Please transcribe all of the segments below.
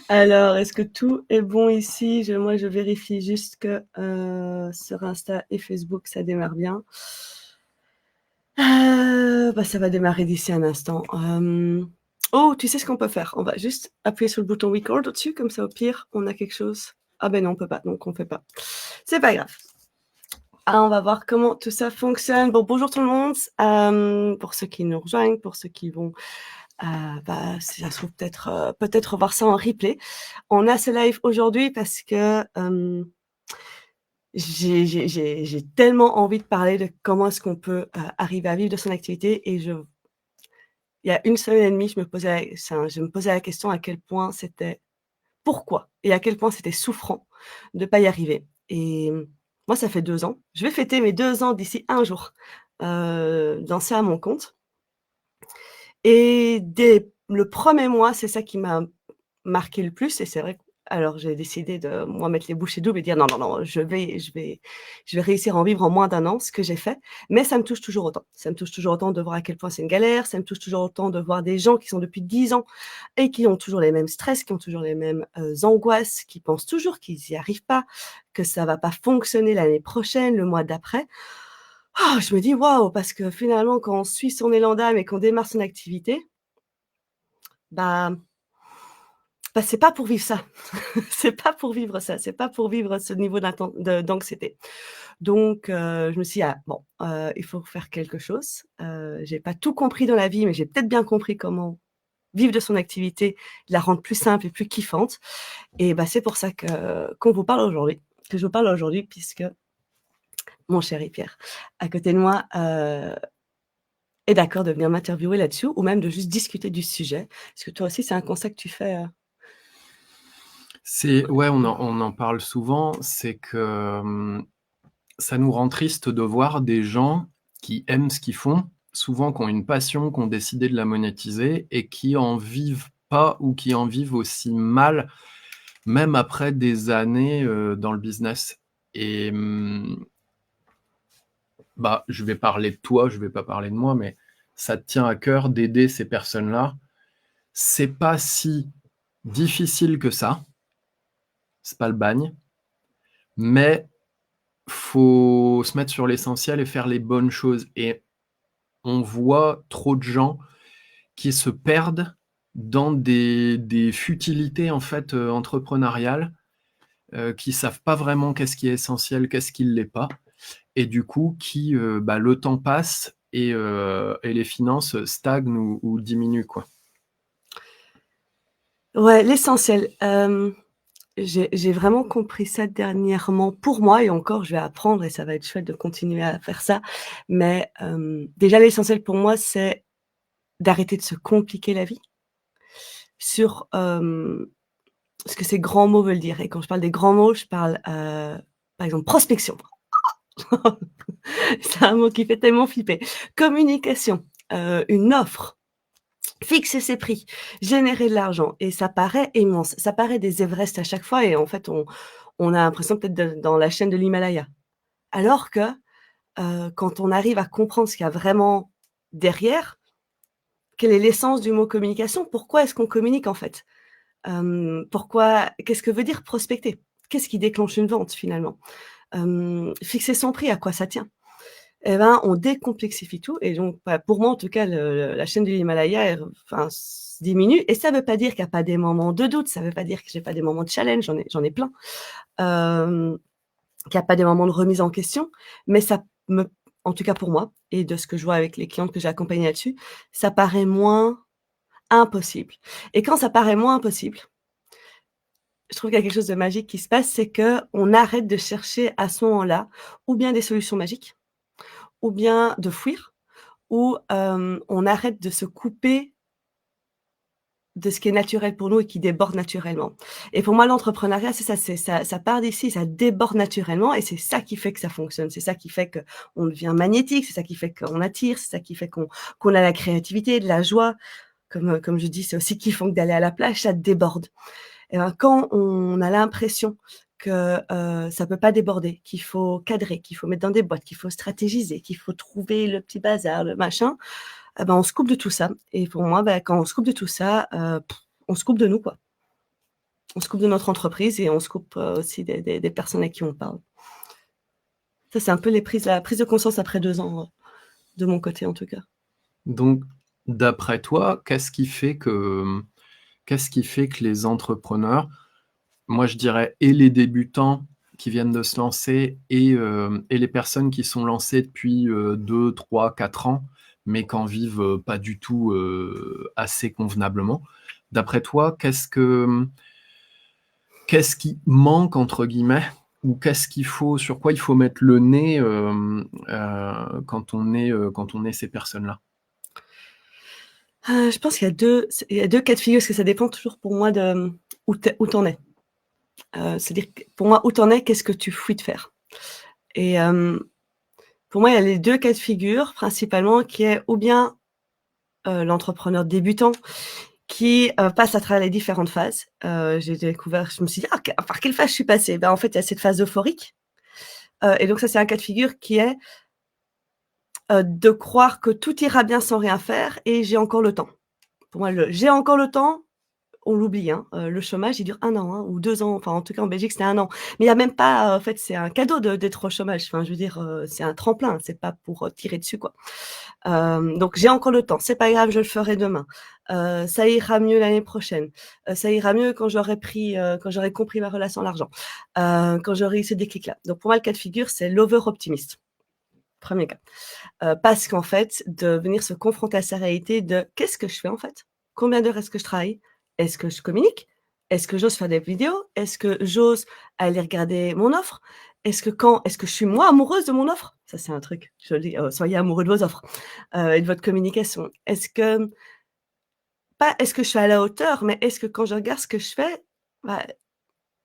Alors, est-ce que tout est bon ici? Moi, je vérifie juste que sur Insta et Facebook, ça démarre bien. Bah, ça va démarrer d'ici un instant. Oh, tu sais ce qu'on peut faire? On va juste appuyer sur le bouton record au-dessus, comme ça, au pire, on a quelque chose. Ah ben non, on peut pas, donc on fait pas. C'est pas grave. Ah, on va voir comment tout ça fonctionne. Bon, bonjour tout le monde. Pour ceux qui nous rejoignent, pour ceux qui vont, bah, si ça se trouve peut-être voir ça en replay. On a ce live aujourd'hui parce que j'ai tellement envie de parler de comment est-ce qu'on peut arriver à vivre de son activité et il y a une semaine et demie, je me posais la question à quel point c'était pourquoi et à quel point c'était souffrant de pas y arriver et moi, ça fait 2 ans. Je vais fêter mes 2 ans d'ici un jour, dans ça à mon compte et dès le premier mois, c'est ça qui m'a marqué le plus et c'est vrai que alors j'ai décidé de, moi, mettre les bouchées doubles et dire: «Non, non, non, je vais réussir à en vivre en moins d'1 an», ce que j'ai fait, mais ça me touche toujours autant. Ça me touche toujours autant de voir à quel point c'est une galère, ça me touche toujours autant de voir des gens qui sont depuis 10 ans et qui ont toujours les mêmes stress, qui ont toujours les mêmes, angoisses, qui pensent toujours qu'ils y arrivent pas, que ça va pas fonctionner l'année prochaine, le mois d'après. Ah! Je me dis: «Waouh!» parce que finalement quand on suit son élan d'âme et qu'on démarre son activité, bah c'est pas pour vivre ça. C'est pas pour vivre ça, c'est pas pour vivre ce niveau d'anxiété. Donc je me suis dit: «Ah bon, il faut faire quelque chose». J'ai pas tout compris dans la vie, mais j'ai peut-être bien compris comment vivre de son activité, la rendre plus simple et plus kiffante et bah, c'est pour ça que je vous parle aujourd'hui puisque mon chéri Pierre, à côté de moi, est d'accord de venir m'interviewer là-dessus ou même de juste discuter du sujet. Est-ce que toi aussi c'est un constat que tu fais, Ouais, on en parle souvent, c'est que, ça nous rend triste de voir des gens qui aiment ce qu'ils font, souvent qui ont une passion, qui ont décidé de la monétiser et qui en vivent pas ou qui en vivent aussi mal, même après des années, dans le business et bah, je vais parler de toi, je vais pas parler de moi, mais ça te tient à cœur d'aider ces personnes-là. C'est pas si difficile que ça, c'est pas le bagne, mais faut se mettre sur l'essentiel et faire les bonnes choses et on voit trop de gens qui se perdent dans des futilités, en fait, entrepreneuriales, qui savent pas vraiment qu'est-ce qui est essentiel, qu'est-ce qui l'est pas et du coup qui, bah, le temps passe et les finances stagnent ou diminuent, quoi. Ouais, l'essentiel. J'ai vraiment compris ça dernièrement pour moi et encore je vais apprendre et ça va être chouette de continuer à faire ça. Mais, déjà l'essentiel pour moi, c'est d'arrêter de se compliquer la vie sur, ce que ces grands mots veulent dire et quand je parle des grands mots, je parle, par exemple prospection. C'est un mot qui fait tellement flipper. Communication, une offre. Fixer ses prix, générer de l'argent et ça paraît immense, ça paraît des Everest à chaque fois et en fait on a l'impression peut-être d'être dans la chaîne de l'Himalaya. Alors que, quand on arrive à comprendre ce qu'il y a vraiment derrière, quelle est l'essence du mot communication? Pourquoi est-ce qu'on communique en fait? Pourquoi qu'est-ce que veut dire prospecter? Qu'est-ce qui déclenche une vente finalement? Fixer son prix, à quoi ça tient? Et ben, on décomplexifie tout et donc bah, pour moi en tout cas la chaîne de l'Himalaya enfin diminue et ça veut pas dire qu'il y a pas des moments de doute, ça veut pas dire que j'ai pas des moments de challenge, j'en ai plein. Hem, qu'il y a pas des moments de remise en question, mais ça me en tout cas pour moi et de ce que je vois avec les clientes que j'ai accompagnées là-dessus, ça paraît moins impossible et quand ça paraît moins impossible, je trouve qu'il y a quelque chose de magique qui se passe, c'est qu'on arrête de chercher à ce moment-là, ou bien des solutions magiques, ou bien de fuir, ou on arrête de se couper de ce qui est naturel pour nous et qui déborde naturellement. Et pour moi, l'entrepreneuriat, c'est ça, ça part d'ici, ça déborde naturellement et c'est ça qui fait que ça fonctionne. C'est ça qui fait qu'on devient magnétique, c'est ça qui fait qu'on attire, c'est ça qui fait qu'on a la créativité, de la joie. Comme je dis, c'est aussi kiffant que d'aller à la plage, ça déborde. Et ben, quand on a l'impression que, ça peut pas déborder, qu'il faut cadrer, qu'il faut mettre dans des boîtes, qu'il faut stratégiser, qu'il faut trouver le petit bazar, le machin, on se coupe de tout ça et pour moi, quand on se coupe de tout ça, on se coupe de nous, quoi. On se coupe de notre entreprise et on se coupe, aussi des personnes à qui on parle. Ça, c'est un peu la prise de conscience après 2 ans, de mon côté en tout cas. Donc, d'après toi, qu'est-ce qui fait que les entrepreneurs, moi je dirais et les débutants qui viennent de se lancer et les personnes qui sont lancées depuis, 2, 3, 4 ans, mais qui en vivent, pas du tout, assez convenablement. D'après toi, qu'est-ce qui «manque» entre guillemets ou sur quoi il faut mettre le nez, quand on est ces personnes-là? Je pense qu'il y a 2 cas de figure, parce que ça dépend toujours pour moi de, où tu en es. C'est-à-dire que pour moi, où tu en es, qu'est-ce que tu fuis de faire? Et pour moi, il y a les 2 cas de figure principalement qui est ou bien, l'entrepreneur débutant qui, passe à travers les différentes phases. J'ai découvert je me suis dit: «Ah, par quelle phase je suis passée?» En fait, il y a cette phase euphorique, et donc ça, c'est un cas de figure qui est, de croire que tout ira bien sans rien faire et j'ai encore le temps. Pour moi, le «j'ai encore le temps», on l'oublie, hein. Le chômage, il dure 1 an, hein, ou 2 ans, enfin, en tout cas, en Belgique, c'était 1 an. Mais il y a même pas, en fait, c'est un cadeau d'être au chômage. Enfin, je veux dire, c'est un tremplin, c'est pas pour, tirer dessus, quoi. Donc j'ai encore le temps, c'est pas grave, je le ferai demain. Ça ira mieux l'année prochaine. Ça ira mieux quand j'aurai compris ma relation à l'argent. Quand j'aurai eu ce déclic-là. Donc pour moi, le cas de figure, c'est l'over optimiste. 1er cas. Parce qu'en fait, de venir se confronter à sa réalité de: «Qu'est-ce que je fais, en fait? Combien d'heures est-ce que je travaille? Est-ce que je communique? Est-ce que j'ose faire des vidéos? Est-ce que j'ose aller regarder mon offre? Est-ce que je suis moi amoureuse de mon offre?» Ça, c'est un truc, je le dis, soyez amoureux de vos offres, et de votre communication. Est-ce que je suis à la hauteur, mais est-ce que quand je regarde ce que je fais, bah,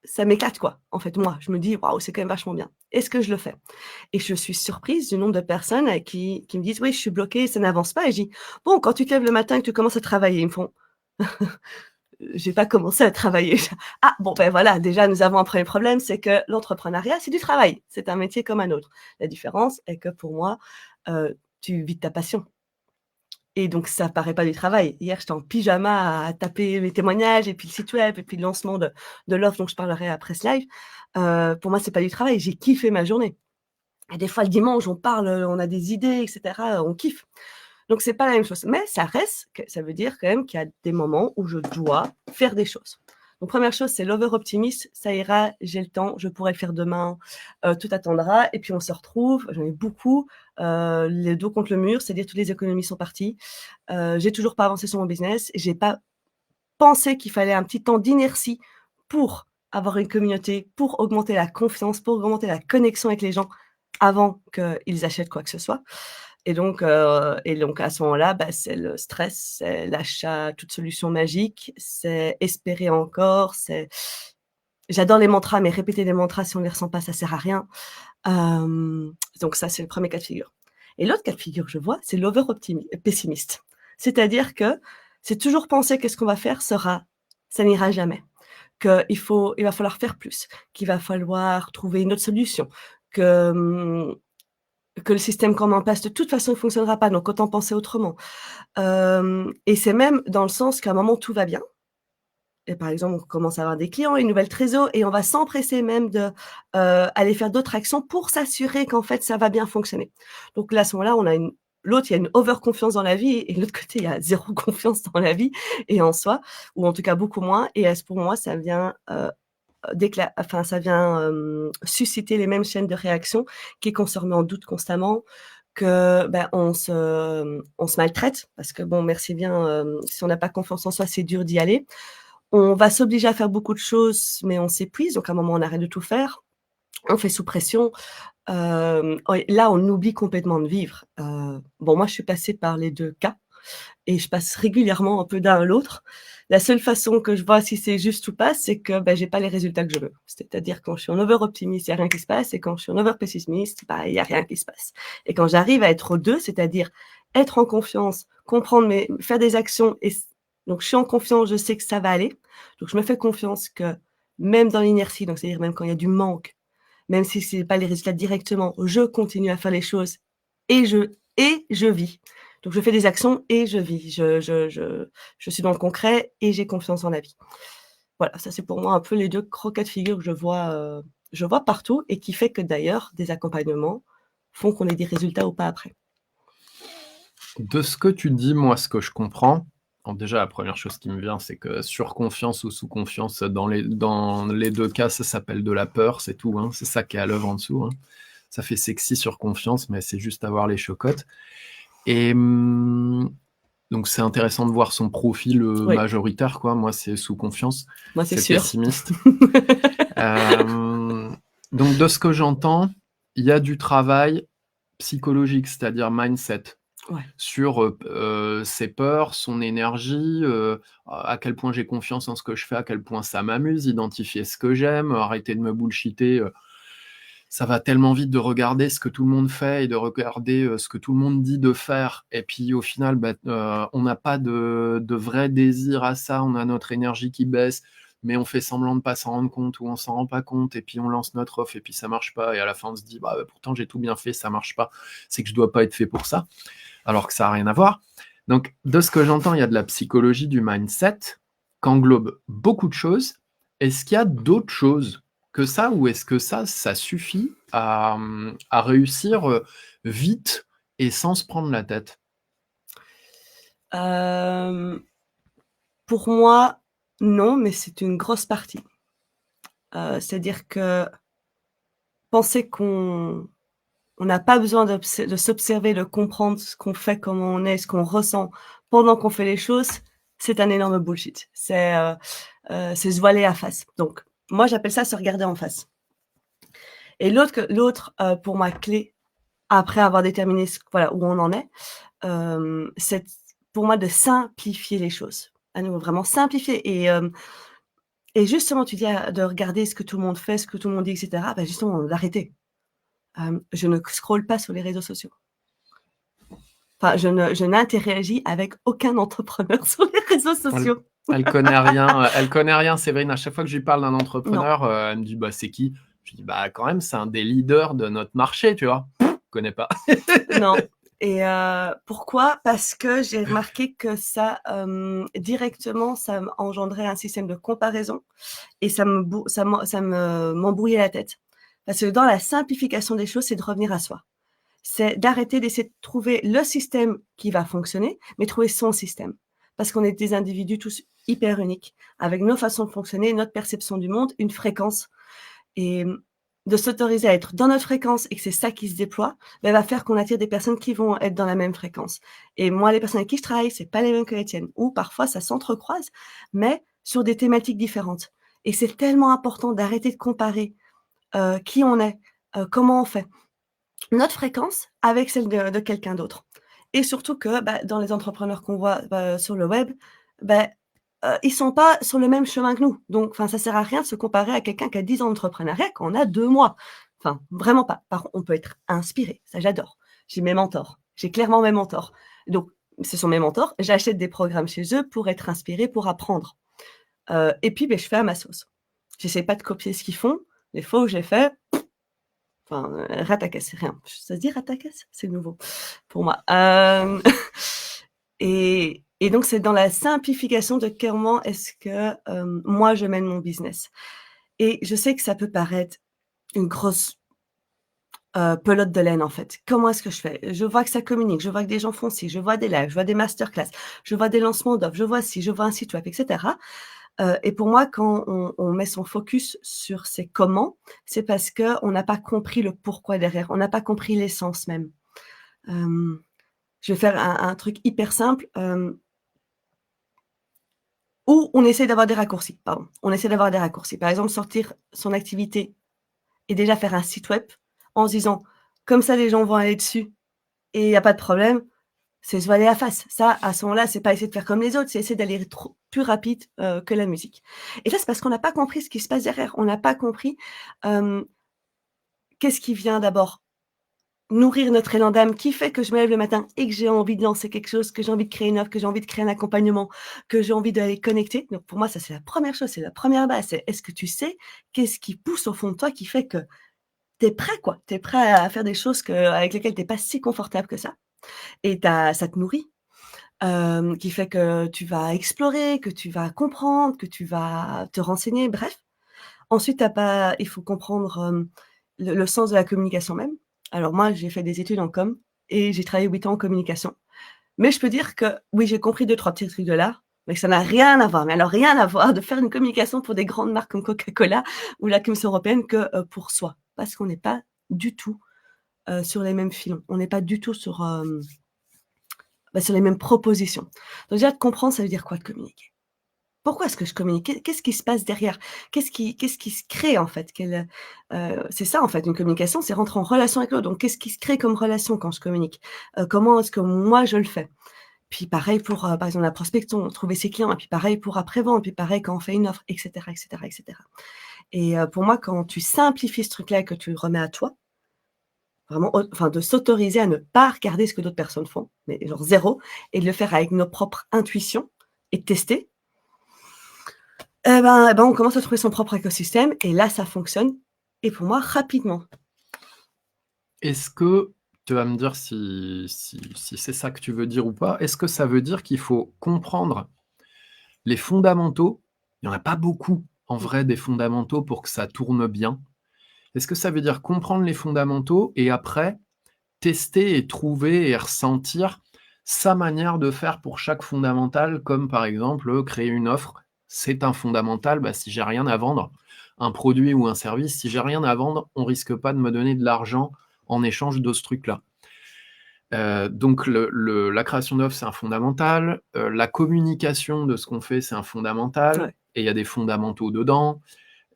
ça m'éclate, quoi, en fait, moi. Je me dis: «Waouh, c'est quand même vachement bien». Est-ce que je le fais? Et je suis surprise du nombre de personnes qui me disent: «Oui, je suis bloquée, ça n'avance pas», et je dis: «Bon, quand tu te lèves le matin et que tu commences à travailler», ils me font: «J'ai pas commencé à travailler». Ah bon, ben voilà, déjà nous avons un premier problème, c'est que l'entrepreneuriat, c'est du travail. C'est un métier comme un autre. La différence est que pour moi, tu vis de ta passion et donc ça paraît pas du travail. Hier, j'étais en pyjama à taper mes témoignages et puis le site web et puis le lancement de l'offre dont je parlerai après ce live. Pour moi, c'est pas du travail, j'ai kiffé ma journée. Et des fois, le dimanche, on parle, on a des idées et cetera, on kiffe. Donc c'est pas la même chose. Mais ça veut dire quand même qu'il y a des moments où je dois faire des choses. Donc première chose, c'est l'over optimiste, ça ira, j'ai le temps, je pourrai le faire demain, tout attendra et puis on se retrouve, j'en ai beaucoup, les dos contre le mur, c'est-à-dire toutes les économies sont parties. J'ai toujours pas avancé sur mon business, j'ai pas pensé qu'il fallait un petit temps d'inertie pour avoir une communauté, pour augmenter la confiance, pour augmenter la connexion avec les gens avant qu'ils achètent quoi que ce soit. Et donc à ce moment-là, c'est le stress, c'est l'achat, toute solution magique, c'est espérer encore, j'adore les mantras, mais répéter des mantras si on les ressent pas, ça sert à rien. Donc ça, c'est le premier cas de figure. Et l'autre cas de figure que je vois, c'est l'over pessimiste. C'est-à-dire que c'est toujours penser que ce qu'on va faire ça n'ira jamais, il va falloir faire plus, qu'il va falloir trouver une autre solution, que, que le système qu'on met en place de toute façon ne fonctionnera pas, donc autant penser autrement. Et c'est même dans le sens qu'à un moment tout va bien et par exemple on commence à avoir des clients, une nouvelle trésor et on va s'empresser même aller faire d'autres actions pour s'assurer qu'en fait ça va bien fonctionner. Donc là, à ce moment-là, il y a une over confiance dans la vie et de l'autre côté, il y a zéro confiance dans la vie et en soi, ou en tout cas beaucoup moins et pour moi ça vient, susciter les mêmes chaînes de réaction, qui est qu'on se remet en doute constamment, que, on se maltraite parce que bon, merci bien, si on n'a pas confiance en soi, c'est dur d'y aller. On va s'obliger à faire beaucoup de choses, mais on s'épuise, donc à un moment, on arrête de tout faire. On fait sous pression. Ouais, là, on oublie complètement de vivre. Bon, moi, je suis passée par les 2 cas et je passe régulièrement un peu d'un à l'autre. La seule façon que je vois si c'est juste ou pas, c'est que, j'ai pas les résultats que je veux. C'est-à-dire quand je suis en over optimiste, il y a rien qui se passe et quand je suis en over pessimiste, il y a rien qui se passe. Et quand j'arrive à être aux 2, c'est-à-dire être en confiance, faire des actions donc je suis en confiance, je sais que ça va aller. Donc je me fais confiance que même dans l'inertie, donc c'est-à-dire même quand il y a du manque, même si c'est pas les résultats directement, je continue à faire les choses et je vis. Donc je fais des actions et je vis. Je suis dans le concret et j'ai confiance en la vie. Voilà, ça c'est pour moi un peu les 2 gros cas de figure que je vois partout et qui fait que d'ailleurs des accompagnements font qu'on ait des résultats ou pas après. De ce que tu dis, moi, ce que je comprends, bon, déjà, la première chose qui me vient, c'est que surconfiance ou sous-confiance, dans les 2 cas, ça s'appelle de la peur, c'est tout, hein. C'est ça qui est à l'œuvre en dessous, hein. Ça fait sexy surconfiance, mais c'est juste avoir les chocottes et donc c'est intéressant de voir son profil, Oui, majoritaire, quoi. Moi, c'est sous confiance, moi c'est c'est sûr. pessimiste. Hem, donc de ce que j'entends, il y a du travail psychologique, c'est-à-dire mindset Ouais. sur, ses peurs, son énergie, à quel point j'ai confiance en ce que je fais, à quel point ça m'amuse, identifier ce que j'aime, arrêter de me bullshiter, ça va tellement vite de regarder ce que tout le monde fait et de regarder, ce que tout le monde dit de faire et puis au final, bah, on n'a pas de vrai désir à ça, on a notre énergie qui baisse, mais on fait semblant de pas s'en rendre compte ou on s'en rend pas compte et puis on lance notre offre et puis ça marche pas et à la fin on se dit: «Bah, pourtant j'ai tout bien fait, ça marche pas, c'est que je dois pas être fait pour ça», alors que ça a rien à voir. Donc de ce que j'entends, il y a de la psychologie, du mindset, qu'englobe beaucoup de choses. Est-ce qu'il y a d'autres choses que ça ou est-ce que ça suffit à réussir, vite et sans se prendre la tête? Hem, pour moi, non, mais c'est une grosse partie. C'est-à-dire que penser qu'on n'a pas besoin de s'observer, de comprendre ce qu'on fait, comment on est, ce qu'on ressent pendant qu'on fait les choses, c'est un énorme bullshit. C'est se voiler la face. Donc moi, j'appelle ça se regarder en face. Et pour moi, clé, après avoir déterminé voilà, où on en est, c'est pour moi de simplifier les choses. À nouveau, vraiment simplifier et justement, tu dis, de regarder ce que tout le monde fait, ce que tout le monde dit et cetera, bah, justement, d'arrêter. Je ne scrolle pas sur les réseaux sociaux. Enfin, je n'interagis avec aucun entrepreneur sur les réseaux Elle sociaux. elle connaît rien, Séverine. À chaque fois que je lui parle d'un Non, entrepreneur, elle me dit: «Bah, c'est qui?» Je dis: «Bah, quand même, c'est un des leaders de notre marché», tu vois? Connais pas. non et pourquoi? Parce que j'ai remarqué que ça, directement, ça engendrait un système de comparaison et ça m'embrouillait la tête. Parce que dans la simplification des choses, c'est de revenir à soi. C'est d'arrêter d'essayer de trouver le système qui va fonctionner, mais trouver son système. Parce qu'on est des individus tous hyper uniques, avec nos façons de fonctionner, notre perception du monde, une fréquence et de s'autoriser à être dans notre fréquence et que c'est ça qui se déploie, bah, va faire qu'on attire des personnes qui vont être dans la même fréquence et moi, les personnes avec qui je travaille, c'est pas les mêmes que les tiennes ou parfois ça s'entrecroise, mais sur des thématiques différentes et c'est tellement important d'arrêter de comparer, qui on est, comment on fait. Notre fréquence avec celle de quelqu'un d'autre et surtout que, bah, dans les entrepreneurs qu'on voit, sur le web, bah, ils sont pas sur le même chemin que nous. Donc enfin, ça sert à rien de se comparer à quelqu'un qui a 10 ans d'entrepreneuriat quand on a 2 mois. Enfin, vraiment pas. Par contre, on peut être inspiré, ça j'adore. J'ai mes mentors, j'ai clairement mes mentors. Donc ce sont mes mentors, j'achète des programmes chez eux pour être inspirée, pour apprendre. Et puis, beh, je fais à ma sauce. J'essaie pas de copier ce qu'ils font. Les fois où je l'ai fait, enfin, ratakas, rien. Ça se dit ratakas? C'est nouveau pour moi. Et donc c'est dans la simplification de comment est-ce que, moi je mène mon business. Et je sais que ça peut paraître une grosse, pelote de laine en fait. Comment est-ce que je fais? Je vois que ça communique, je vois que des gens font ci, je vois des lives, je vois des masterclass, je vois des lancements d'offres, je vois ci, je vois un site web et cetera. Et pour moi, quand on met son focus sur ces comment, c'est parce qu'on n'a pas compris le pourquoi derrière, on n'a pas compris l'essence même. Hem, je vais faire un truc hyper simple, où on essaie d'avoir des raccourcis, pardon. On essaie d'avoir des raccourcis. Par exemple, sortir son activité et déjà faire un site web en se disant: «Comme ça, les gens vont aller dessus et il y a pas de problème». C'est se voiler la face. Ça, à ce moment-là, c'est pas essayer de faire comme les autres, c'est essayer d'aller trop plus rapide, que la musique et ça, c'est parce qu'on n'a pas compris ce qui se passe derrière. On n'a pas compris, hem, qu'est-ce qui vient d'abord nourrir notre élan d'âme qui fait que je me lève le matin et que j'ai envie de lancer quelque chose, que j'ai envie de créer une offre, que j'ai envie de créer un accompagnement, que j'ai envie d'aller connecter. Donc pour moi, ça, c'est la première chose, c'est la première base. C'est est-ce que tu sais qu'est-ce qui pousse au fond de toi qui fait que tu es prêt, quoi? Tu es prêt à faire des choses avec lesquelles tu es pas si confortable que ça. et ça te nourrit, qui fait que tu vas explorer, que tu vas comprendre, que tu vas te renseigner, bref. Ensuite, il faut comprendre, le sens de la communication même. Alors moi, j'ai fait des études en com et j'ai travaillé 8 ans en communication. Mais je peux dire que oui, j'ai compris 2-3 petits trucs de là, mais que ça n'a rien à voir, mais alors rien à voir de faire une communication pour des grandes marques comme Coca-Cola ou la Commission européenne que, pour soi. Parce qu'on n'est pas du tout, sur les mêmes filons. On n'est pas du tout sur les mêmes propositions. Donc déjà de comprendre, ça veut dire quoi de communiquer? Pourquoi est-ce que je communique? Qu'est-ce qui se passe derrière? Qu'est-ce qui se crée en fait? C'est ça en fait une communication, c'est rentrer en relation avec l'autre. Donc qu'est-ce qui se crée comme relation quand je communique? Comment est-ce que moi je le fais? Puis pareil pour, par exemple la prospection, trouver ses clients et puis pareil pour après-vente, puis pareil quand on fait une offre et cetera et cetera et cetera. Et pour moi, quand tu simplifies ce truc-là et que tu le remets à toi, vraiment enfin de s'autoriser à ne pas regarder ce que d'autres personnes font, mais genre zéro, et de le faire avec nos propres intuitions et de tester, eh ben, on commence à trouver son propre écosystème et là, ça fonctionne et pour moi, rapidement. Est-ce que tu vas me dire si c'est ça que tu veux dire ou pas? Est-ce que ça veut dire qu'il faut comprendre les fondamentaux? Il y en a pas beaucoup, en Mmh. vrai, des fondamentaux pour que ça tourne bien. Est-ce que ça veut dire comprendre les fondamentaux et après tester et trouver et ressentir sa manière de faire pour chaque fondamental, comme par exemple, créer une offre, c'est un fondamental. Bah, si j'ai rien à vendre, un produit ou un service, si j'ai rien à vendre, on risque pas de me donner de l'argent en échange de ce truc-là. Donc la création d'offres, c'est un fondamental, la communication de ce qu'on fait, c'est un fondamental Ouais. et il y a des fondamentaux dedans.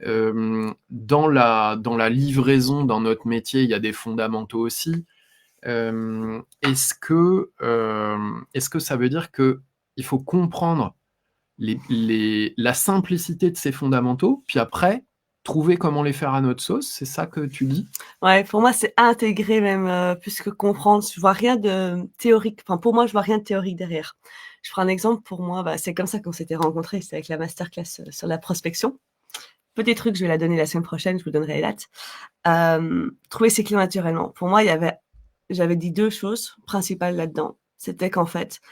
Dans la livraison, dans notre métier, il y a des fondamentaux aussi. Est-ce que ça veut dire qu'il faut comprendre la simplicité de ces fondamentaux, puis après, trouver comment les faire à notre sauce? C'est ça que tu dis? Ouais, pour moi, c'est intégrer même, plus que comprendre. Je vois rien de théorique. Enfin, pour moi, je vois rien de théorique derrière. Je prends un exemple pour moi, c'est comme ça qu'on s'était rencontrés, c'était avec la masterclass, sur la prospection. Petit truc, je vais la donner la semaine prochaine, je vous donnerai les dates. Trouver ses clients naturellement. Pour moi, j'avais dit 2 choses principales là-dedans. C'était qu'en fait,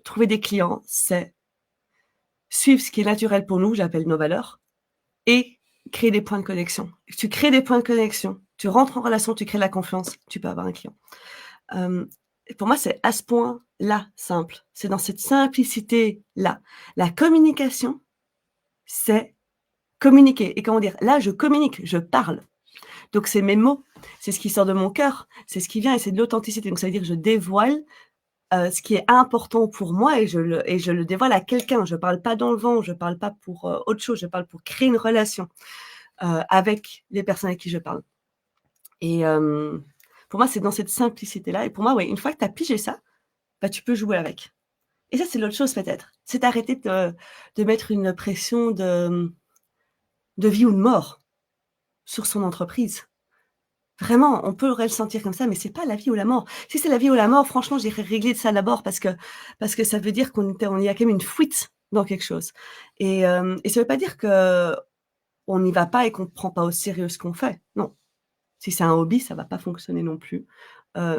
trouver des clients, c'est suivre ce qui est naturel pour nous, j'appelle nos valeurs, et créer des points de connexion. Tu crées des points de connexion, tu rentres en relation, tu crées de la confiance, tu peux avoir un client. Et pour moi, c'est à ce point-là simple. C'est dans cette simplicité-là. La communication, c'est communiquer. Et comment dire? Là, je communique, je parle. Donc c'est mes mots, c'est ce qui sort de mon cœur, c'est ce qui vient et c'est de l'authenticité. Donc ça veut dire que je dévoile, ce qui est important pour moi et je le dévoile à quelqu'un. Je parle pas dans le vent, je parle pas pour, autre chose, je parle pour créer une relation, avec les personnes avec qui je parle. Et pour moi, c'est dans cette simplicité-là et pour moi, ouais, une fois que tu as pigé ça, bah, tu peux jouer avec. Et ça, c'est l'autre chose peut-être. C'est d'arrêter de mettre une pression de vie ou de mort sur son entreprise. Vraiment, on peut le sentir comme ça, mais c'est pas la vie ou la mort. Si c'est la vie ou la mort, franchement, j'irais régler ça d'abord parce que ça veut dire on y a quand même une fuite dans quelque chose. Et ça veut pas dire qu'on n'y va pas et qu'on prend pas au sérieux ce qu'on fait. Non. Si c'est un hobby, ça va pas fonctionner non plus.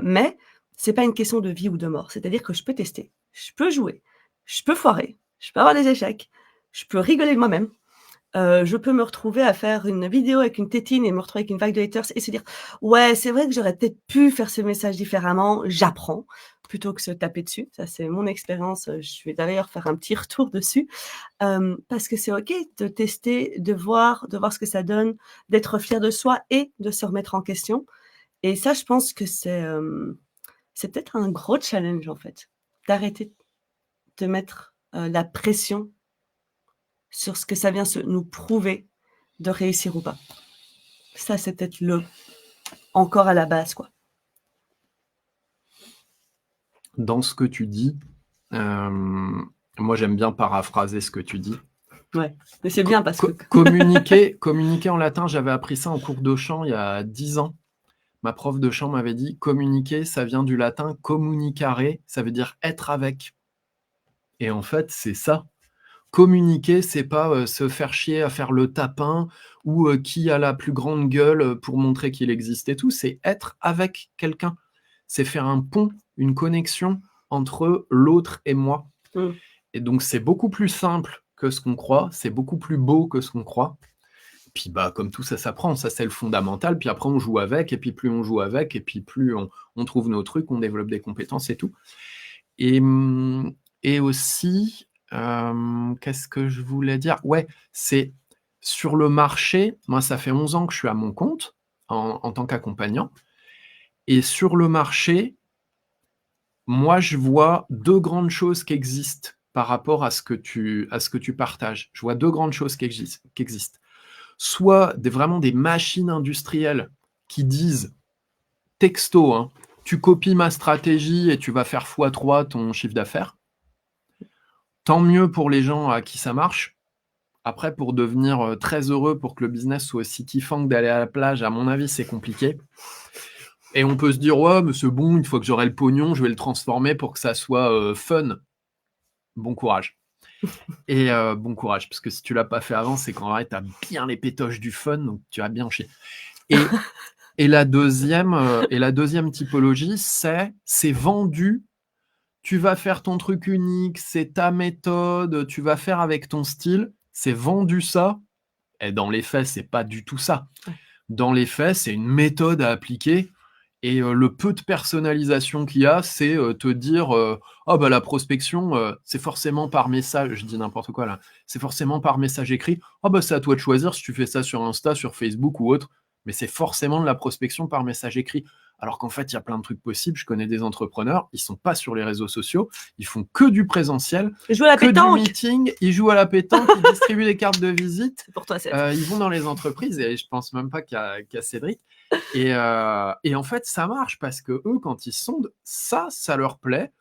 Mais c'est pas une question de vie ou de mort. C'est-à-dire que je peux tester, je peux jouer, je peux foirer, je peux avoir des échecs, je peux rigoler de moi-même. Je peux me retrouver à faire une vidéo avec une tétine et me retrouver avec une vague de haters et se dire: «Ouais, c'est vrai que j'aurais peut-être pu faire ce message différemment, j'apprends», plutôt que se taper dessus. Ça, c'est mon expérience, je vais d'ailleurs faire un petit retour dessus. Parce que c'est OK de tester, de voir ce que ça donne, d'être fier de soi et de se remettre en question et ça, je pense que c'est peut-être un gros challenge, en fait, d'arrêter de mettre, la pression sur ce que ça vient nous prouver de réussir ou pas. Ça, c'est peut-être encore à la base, quoi. Dans ce que tu dis, moi j'aime bien paraphraser ce que tu dis. Ouais, mais c'est bien parce que Communiquer en latin, j'avais appris ça en cours de chant il y a 10 ans. Ma prof de chant m'avait dit: «Communiquer, ça vient du latin communicare, ça veut dire être avec» et en fait, c'est ça. Communiquer, c'est pas, se faire chier à faire le tapin ou, qui a la plus grande gueule, pour montrer qu'il existe et tout, c'est être avec quelqu'un. c'est faire un pont, une connexion entre l'autre et moi. Et donc, c'est beaucoup plus simple que ce qu'on croit, c'est beaucoup plus beau que ce qu'on croit. Puis, comme tout ça s'apprend, ça c'est le fondamental. Puis après, on joue avec, et puis plus on joue avec, et puis plus on trouve nos trucs, on développe des compétences et tout. Et aussi, qu'est-ce que je voulais dire? Ouais, c'est sur le marché, moi ça fait 11 ans que je suis à mon compte en tant qu'accompagnant. Et sur le marché, moi je vois 2 grandes choses qui existent par rapport à ce que tu partages. Je vois 2 grandes choses qui existent. Soit vraiment des machines industrielles qui disent, texto, hein, tu copies ma stratégie et tu vas faire x3 ton chiffre d'affaires. Tant mieux pour les gens à qui ça marche. Après, pour devenir très heureux, pour que le business soit aussi kiffant que d'aller à la plage, à mon avis, c'est compliqué. Et on peut se dire, ouais, mais c'est bon, une fois que j'aurai le pognon, je vais le transformer pour que ça soit fun. Bon courage. Et bon courage, parce que si tu l'as pas fait avant, c'est qu'en vrai, tu as bien les pétoches du fun, donc tu as bien chier. Et la deuxième typologie, c'est vendu. Tu vas faire ton truc unique, c'est ta méthode, tu vas faire avec ton style. C'est vendu ça. Et dans les faits, c'est pas du tout ça. Dans les faits, c'est une méthode à appliquer. Et le peu de personnalisation qu'il y a, c'est te dire la prospection, c'est forcément par message. Je dis n'importe quoi là. C'est forcément par message écrit. C'est à toi de choisir si tu fais ça sur Insta, sur Facebook ou autre. Mais c'est forcément de la prospection par message écrit. Alors qu'en fait, il y a plein de trucs possibles. Je connais des entrepreneurs, ils sont pas sur les réseaux sociaux, ils font que du présentiel, Ils jouent à la que pétanque. du meeting, ils jouent à la pétanque, ils distribuent des cartes de visite. Pour toi, ils vont dans les entreprises et je pense même pas qu'il y a Cédric. Et en fait, ça marche parce que eux, quand ils sondent, ça leur plaît.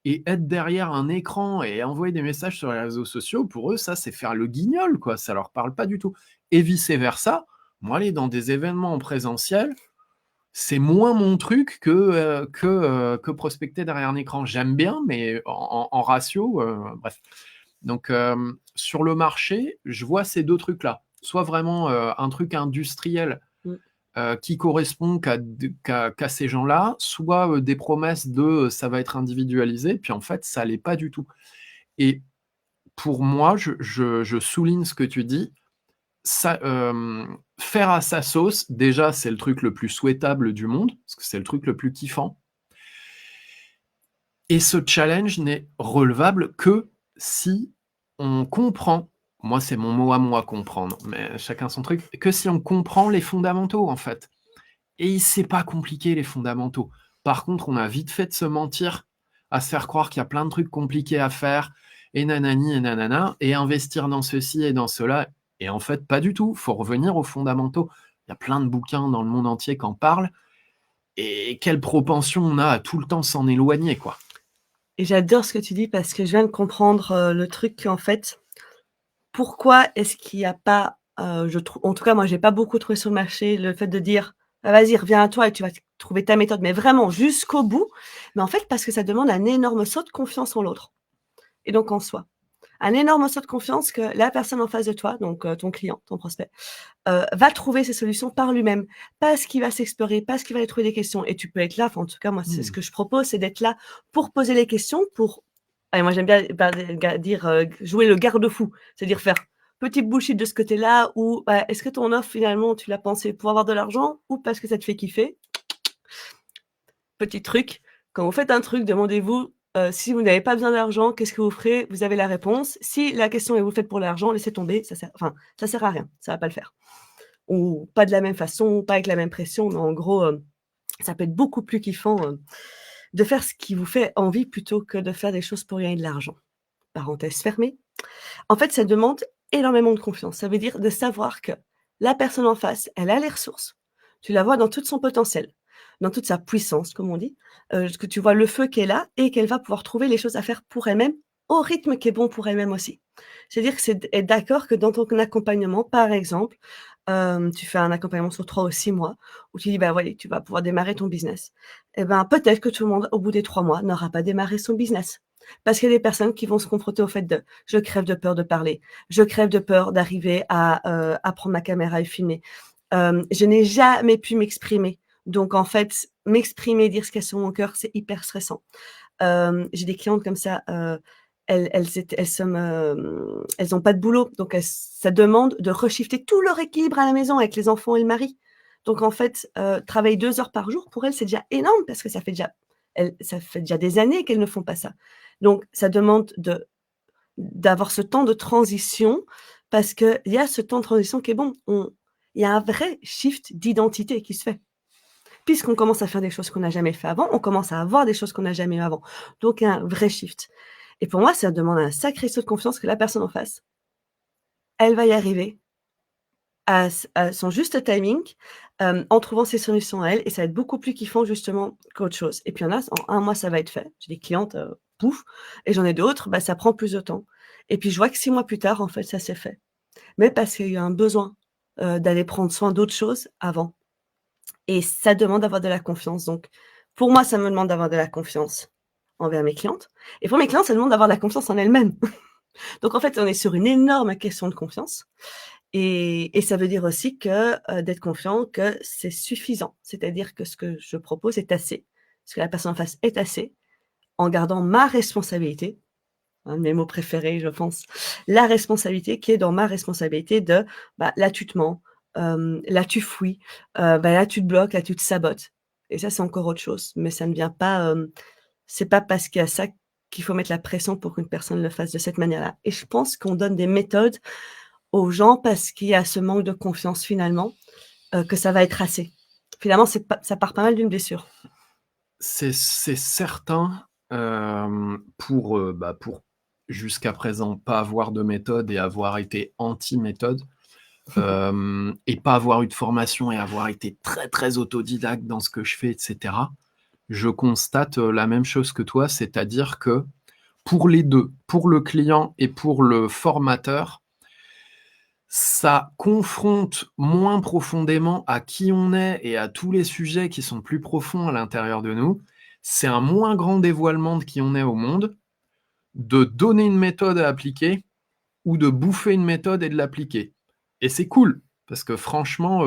Et être derrière un écran et envoyer des messages sur les réseaux sociaux, pour eux, ça, c'est faire le guignol, quoi. Ça leur parle pas du tout. Et vice-versa, moi, aller dans des événements en présentiel, c'est moins mon truc que prospecter derrière un écran. J'aime bien, mais en ratio, bref. Donc, sur le marché, je vois ces 2 trucs-là. Soit vraiment un truc industriel qui correspond qu'à ces gens-là, soit des promesses de ça va être individualisé, puis en fait, ça l'est pas du tout. Et pour moi, je souligne ce que tu dis, ça, faire à sa sauce, déjà, c'est le truc le plus souhaitable du monde, parce que c'est le truc le plus kiffant. Et ce challenge n'est relevable que si on comprend, moi c'est mon mot à moi comprendre, mais chacun son truc, que si on comprend les fondamentaux en fait. Et c'est pas compliqué les fondamentaux. Par contre, on a vite fait de se mentir, à se faire croire qu'il y a plein de trucs compliqués à faire, et nanani et nanana, et investir dans ceci et dans cela. Et en fait, pas du tout. Faut revenir aux fondamentaux. Il y a plein de bouquins dans le monde entier qui en parlent. Et quelle propension on a à tout le temps s'en éloigner, quoi. Et j'adore ce que tu dis parce que je viens de comprendre le truc qu'en fait, pourquoi est-ce qu'il n'y a pas, en tout cas, moi, j'ai pas beaucoup trouvé sur le marché le fait de dire, vas-y, reviens à toi et tu vas trouver ta méthode, mais vraiment jusqu'au bout. Mais en fait, parce que ça demande un énorme saut de confiance en l'autre et donc en soi. Un énorme saut de confiance que la personne en face de toi, donc ton client, ton prospect, va trouver ses solutions par lui-même, parce qu'il va s'explorer, parce qu'il va aller trouver des questions. Et tu peux être là, en tout cas, moi, c'est ce que je propose, c'est d'être là pour poser les questions, allez, moi, j'aime bien dire jouer le garde-fou, c'est-à-dire faire petit bullshit de ce côté-là, ou est-ce que ton offre, finalement, tu l'as pensé pour avoir de l'argent ou parce que ça te fait kiffer? Petit truc, quand vous faites un truc, demandez-vous, si vous n'avez pas besoin d'argent, qu'est-ce que vous ferez? Vous avez la réponse. Si la question est vous le faites pour l'argent, laissez tomber, ça sert à rien, ça va pas le faire. Ou pas de la même façon, pas avec la même pression, mais en gros, ça peut être beaucoup plus kiffant, de faire ce qui vous fait envie plutôt que de faire des choses pour gagner de l'argent. Parenthèse fermée. En fait, ça demande énormément de confiance. Ça veut dire de savoir que la personne en face, elle a les ressources. Tu la vois dans tout son potentiel, dans toute sa puissance, comme on dit, que tu vois le feu qui est là et qu'elle va pouvoir trouver les choses à faire pour elle-même, au rythme qui est bon pour elle-même aussi. C'est-à-dire que c'est être d'accord que dans ton accompagnement, par exemple, tu fais un accompagnement sur 3 ou 6 mois où tu dis: voilà, tu vas pouvoir démarrer ton business. Et peut-être que tout le monde, au bout des 3 mois, n'aura pas démarré son business. Parce qu'il y a des personnes qui vont se confronter au fait de: «Je crève de peur de parler. Je crève de peur d'arriver à prendre ma caméra et filmer. Je n'ai jamais pu m'exprimer. Donc en fait, m'exprimer, dire ce qu'il y a sur mon cœur, c'est hyper stressant. J'ai des clientes comme ça, elles ont pas de boulot, donc ça demande de reshifter tout leur équilibre à la maison avec les enfants et le mari. Donc en fait, travailler 2 heures par jour, pour elles, c'est déjà énorme parce que ça fait déjà des années qu'elles ne font pas ça. Donc ça demande d'avoir ce temps de transition parce qu'il y a ce temps de transition qui est bon. Il y a un vrai shift d'identité qui se fait. Puisqu'on commence à faire des choses qu'on n'a jamais fait avant, on commence à avoir des choses qu'on n'a jamais eues avant. Donc il y a un vrai shift. Et pour moi, ça demande un sacré saut de confiance que la personne en face, elle va y arriver à son juste timing, en trouvant ses solutions à elle et ça va être beaucoup plus kiffant justement qu'autre chose. Et puis il y en a, en 1 mois, ça va être fait. J'ai des clientes, pouf, et j'en ai d'autres, bah, ça prend plus de temps. Et puis je vois que 6 mois plus tard, en fait, ça s'est fait. Mais parce qu'il y a eu un besoin, d'aller prendre soin d'autres choses avant. Et ça demande d'avoir de la confiance. Donc pour moi, ça me demande d'avoir de la confiance envers mes clientes et pour mes clientes, ça demande d'avoir de la confiance en elles-mêmes. Donc en fait, on est sur une énorme question de confiance et ça veut dire aussi que, d'être confiant que c'est suffisant. C'est-à-dire que ce que je propose est assez, ce que la personne en face est assez, en gardant ma responsabilité, un de mes mots préférés, je pense, la responsabilité qui est dans ma responsabilité de, bah, là tu te mens, là tu fuis, bah, là tu te bloques, là tu te sabotes et ça, c'est encore autre chose. Mais ça ne vient pas, c'est pas parce qu'il y a ça qu'il faut mettre la pression pour qu'une personne le fasse de cette manière-là et je pense qu'on donne des méthodes aux gens parce qu'il y a ce manque de confiance finalement, que ça va être assez. Finalement, ça part pas mal d'une blessure. C'est certain, pour jusqu'à présent pas avoir de méthode et avoir été anti-méthode, et pas avoir eu de formation et avoir été très, très autodidacte dans ce que je fais et cetera. Je constate, la même chose que toi, c'est-à-dire que pour les 2, pour le client et pour le formateur, ça confronte moins profondément à qui on est et à tous les sujets qui sont plus profonds à l'intérieur de nous. C'est un moins grand dévoilement de qui on est au monde, de donner une méthode à appliquer ou de bouffer une méthode et de l'appliquer. Et c'est cool, parce que franchement,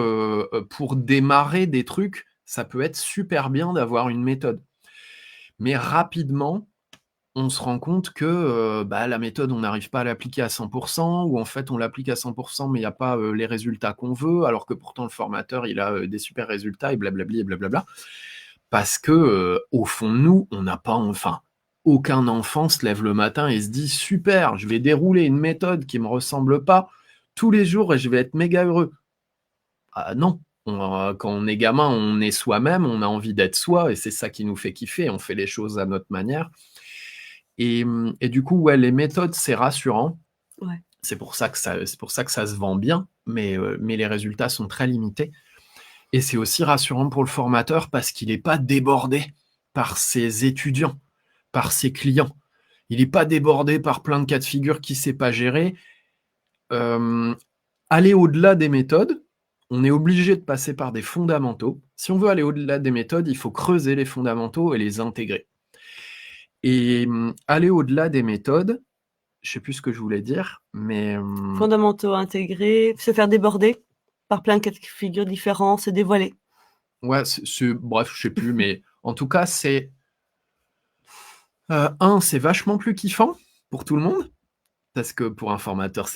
pour démarrer des trucs, ça peut être super bien d'avoir une méthode. Mais rapidement, on se rend compte que la méthode, on n'arrive pas à l'appliquer à 100%, ou en fait, on l'applique à 100%, mais il n'y a pas les résultats qu'on veut, alors que pourtant, le formateur, il a des super résultats, et blablabli, et blablabla. Parce que, au fond de nous, on n'a pas, enfin, aucun enfant se lève le matin et se dit « Super, je vais dérouler une méthode qui ne me ressemble pas tous les jours et je vais être méga heureux. » Ah non, quand on est gamin, on est soi-même, on a envie d'être soi, et c'est ça qui nous fait kiffer, on fait les choses à notre manière. Et du coup, ouais, les méthodes, c'est rassurant. Ouais. C'est pour ça que ça se vend bien, mais les résultats sont très limités. Et c'est aussi rassurant pour le formateur parce qu'il n'est pas débordé par ses étudiants, par ses clients. Il n'est pas débordé par plein de cas de figure qu'il ne sait pas gérer. Aller au-delà des méthodes, on est obligé de passer par des fondamentaux. Si on veut aller au-delà des méthodes, il faut creuser les fondamentaux et les intégrer. Et aller au-delà des méthodes, je ne sais plus ce que je voulais dire, mais... Fondamentaux intégrés, se faire déborder par plein de cas de figure différents, se dévoiler. Ouais, bref, je sais plus, mais en tout cas, c'est c'est vachement plus kiffant pour tout le monde, parce que pour un formateur,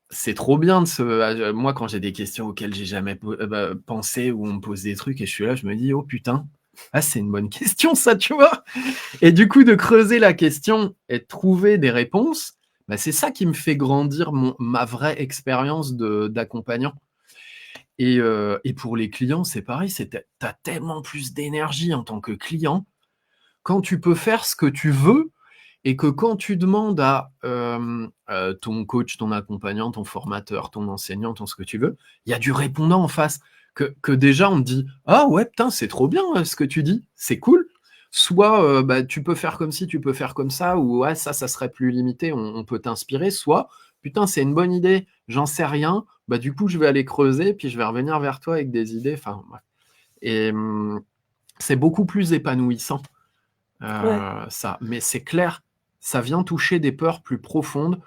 c'est trop bien de moi, quand j'ai des questions auxquelles j'ai jamais pensé, ou on me pose des trucs et je suis là, je me dis, oh putain, c'est une bonne question ça, tu vois. Et du coup, de creuser la question et de trouver des réponses, c'est ça qui me fait grandir ma vraie expérience d'accompagnant. Et pour les clients, c'est pareil, t'as tellement plus d'énergie en tant que client quand tu peux faire ce que tu veux, et que quand tu demandes à ton coach, ton accompagnant, ton formateur, ton enseignant, ton ce que tu veux, il y a du répondant en face. Que déjà on te dit « Ah ouais, putain, c'est trop bien ce que tu dis, c'est cool ». Soit tu peux faire comme ci, tu peux faire comme ça, ou ouais, ça serait plus limité, on peut t'inspirer. Soit « Putain, c'est une bonne idée, j'en sais rien, du coup je vais aller creuser, puis je vais revenir vers toi avec des idées. » Enfin, bref. Et c'est beaucoup plus épanouissant. Ouais. Ça, mais c'est clair, ça vient toucher des peurs plus profondes.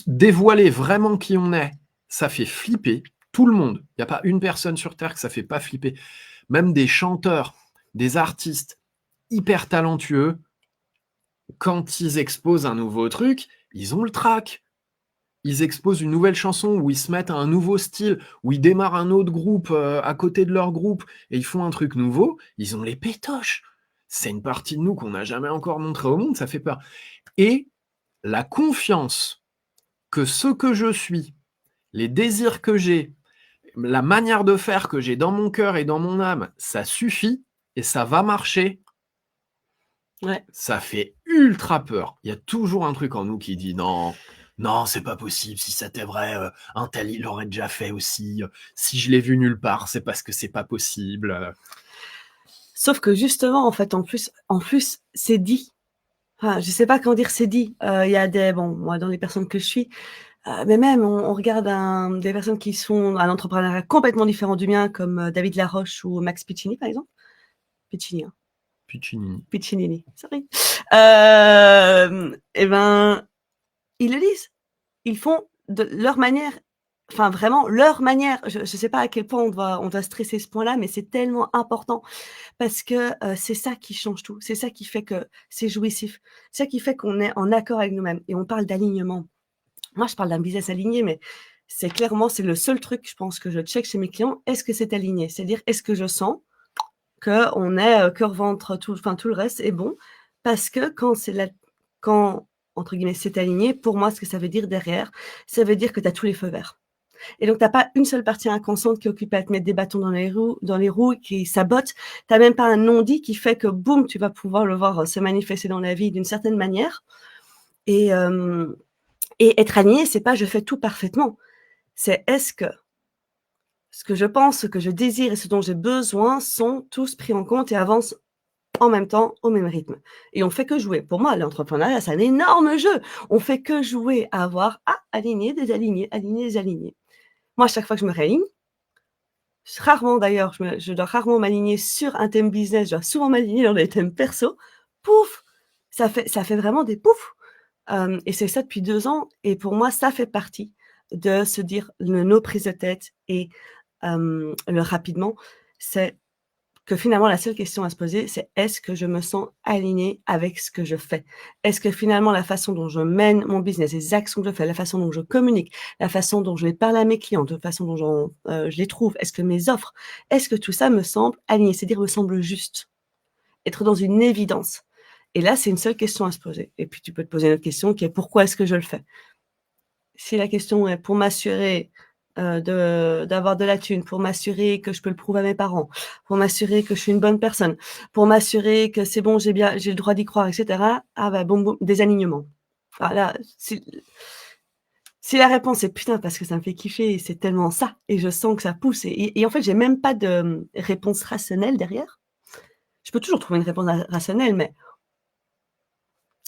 Dévoiler vraiment qui on est, ça fait flipper tout le monde. Il n'y a pas une personne sur Terre que ça fait pas flipper. Même des chanteurs, des artistes hyper talentueux, quand ils exposent un nouveau truc, ils ont le trac. Ils exposent une nouvelle chanson où ils se mettent à un nouveau style, où ils démarrent un autre groupe à côté de leur groupe et ils font un truc nouveau, ils ont les pétoches. C'est une partie de nous qu'on n'a jamais encore montré au monde, ça fait peur. Et la confiance que ce que je suis, les désirs que j'ai, la manière de faire que j'ai dans mon cœur et dans mon âme, ça suffit et ça va marcher. Ouais. Ça fait ultra peur. Il y a toujours un truc en nous qui dit non, non, c'est pas possible. Si c'était vrai, un tel il l'aurait déjà fait aussi. Si je l'ai vu nulle part, c'est parce que c'est pas possible. Sauf que justement, en fait, en plus, c'est dit. Enfin, je sais pas comment dire, c'est dit. Il y a moi, dans les personnes que je suis, mais même, on regarde des personnes qui sont un entrepreneuriat complètement différent du mien, comme David Laroche ou Max Piccinini, par exemple. Piccinini, hein. Piccinini, sorry. Et ben, ils le disent. Ils font de leur manière, enfin vraiment leur manière. Je sais pas à quel point on doit stresser ce point-là, mais c'est tellement important parce que c'est ça qui change tout. C'est ça qui fait que c'est jouissif. C'est ça qui fait qu'on est en accord avec nous-mêmes. Et on parle d'alignement. Moi, je parle d'un business aligné, mais c'est le seul truc, je pense, que je check chez mes clients. Est-ce que c'est aligné? C'est-à-dire, est-ce que je sens qu'on est cœur, ventre, tout le reste est bon? Parce que quand, entre guillemets, c'est aligné, pour moi, ce que ça veut dire derrière, ça veut dire que tu as tous les feux verts. Et donc, tu n'as pas une seule partie inconsciente qui est occupée à te mettre des bâtons dans les roues, qui sabote. Tu n'as même pas un non-dit qui fait que, boum, tu vas pouvoir le voir se manifester dans la vie d'une certaine manière. Et être aligné, c'est pas je fais tout parfaitement. C'est est-ce que ce que je pense, ce que je désire et ce dont j'ai besoin sont tous pris en compte et avancent en même temps, au même rythme. Et on fait que jouer. Pour moi, l'entrepreneuriat, c'est un énorme jeu. On fait que jouer à avoir aligner, désaligner, aligner, désaligner. Moi, à chaque fois que je me réaligne, rarement d'ailleurs, je dois rarement m'aligner sur un thème business, je dois souvent m'aligner dans des thèmes perso. Pouf, ça fait vraiment des poufs. Et c'est ça depuis 2 ans. Et pour moi, ça fait partie de se dire nos prises de tête et le rapidement, c'est que finalement, la seule question à se poser, c'est: est-ce que je me sens alignée avec ce que je fais? Est-ce que finalement, la façon dont je mène mon business, les actions que je fais, la façon dont je communique, la façon dont je vais parler à mes clients, de la façon dont je les trouve, est-ce que mes offres, est-ce que tout ça me semble aligné? C'est-à-dire me semble juste, être dans une évidence. Et là, c'est une seule question à se poser. Et puis, tu peux te poser une autre question qui est: pourquoi est-ce que je le fais? Si la question est pour m'assurer d'avoir de la thune, pour m'assurer que je peux le prouver à mes parents, pour m'assurer que je suis une bonne personne, pour m'assurer que c'est bon, j'ai le droit d'y croire, etc. Ah bah bon, des alignements. Voilà, si la réponse est putain parce que ça me fait kiffer, c'est tellement ça, et je sens que ça pousse, et en fait j'ai même pas de réponse rationnelle derrière. Je peux toujours trouver une réponse rationnelle, mais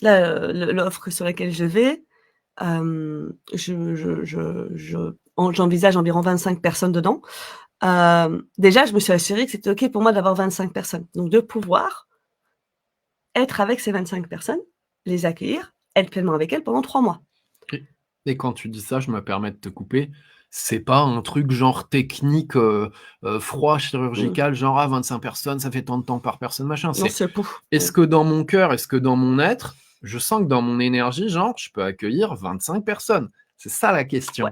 là, l'offre sur laquelle je vais, j'envisage environ 25 personnes dedans. Déjà, je me suis assurée que c'était OK pour moi d'avoir 25 personnes. Donc de pouvoir être avec ces 25 personnes, les accueillir, être pleinement avec elles pendant 3 mois. Et quand tu dis ça, je me permets de te couper. C'est pas un truc genre technique, froid, chirurgical, genre 25 personnes, ça fait tant de temps par personne, machin. Non, c'est pouf. Est-ce que dans mon cœur, est-ce que dans mon être, je sens que dans mon énergie, genre, je peux accueillir 25 personnes? C'est ça la question. Ouais.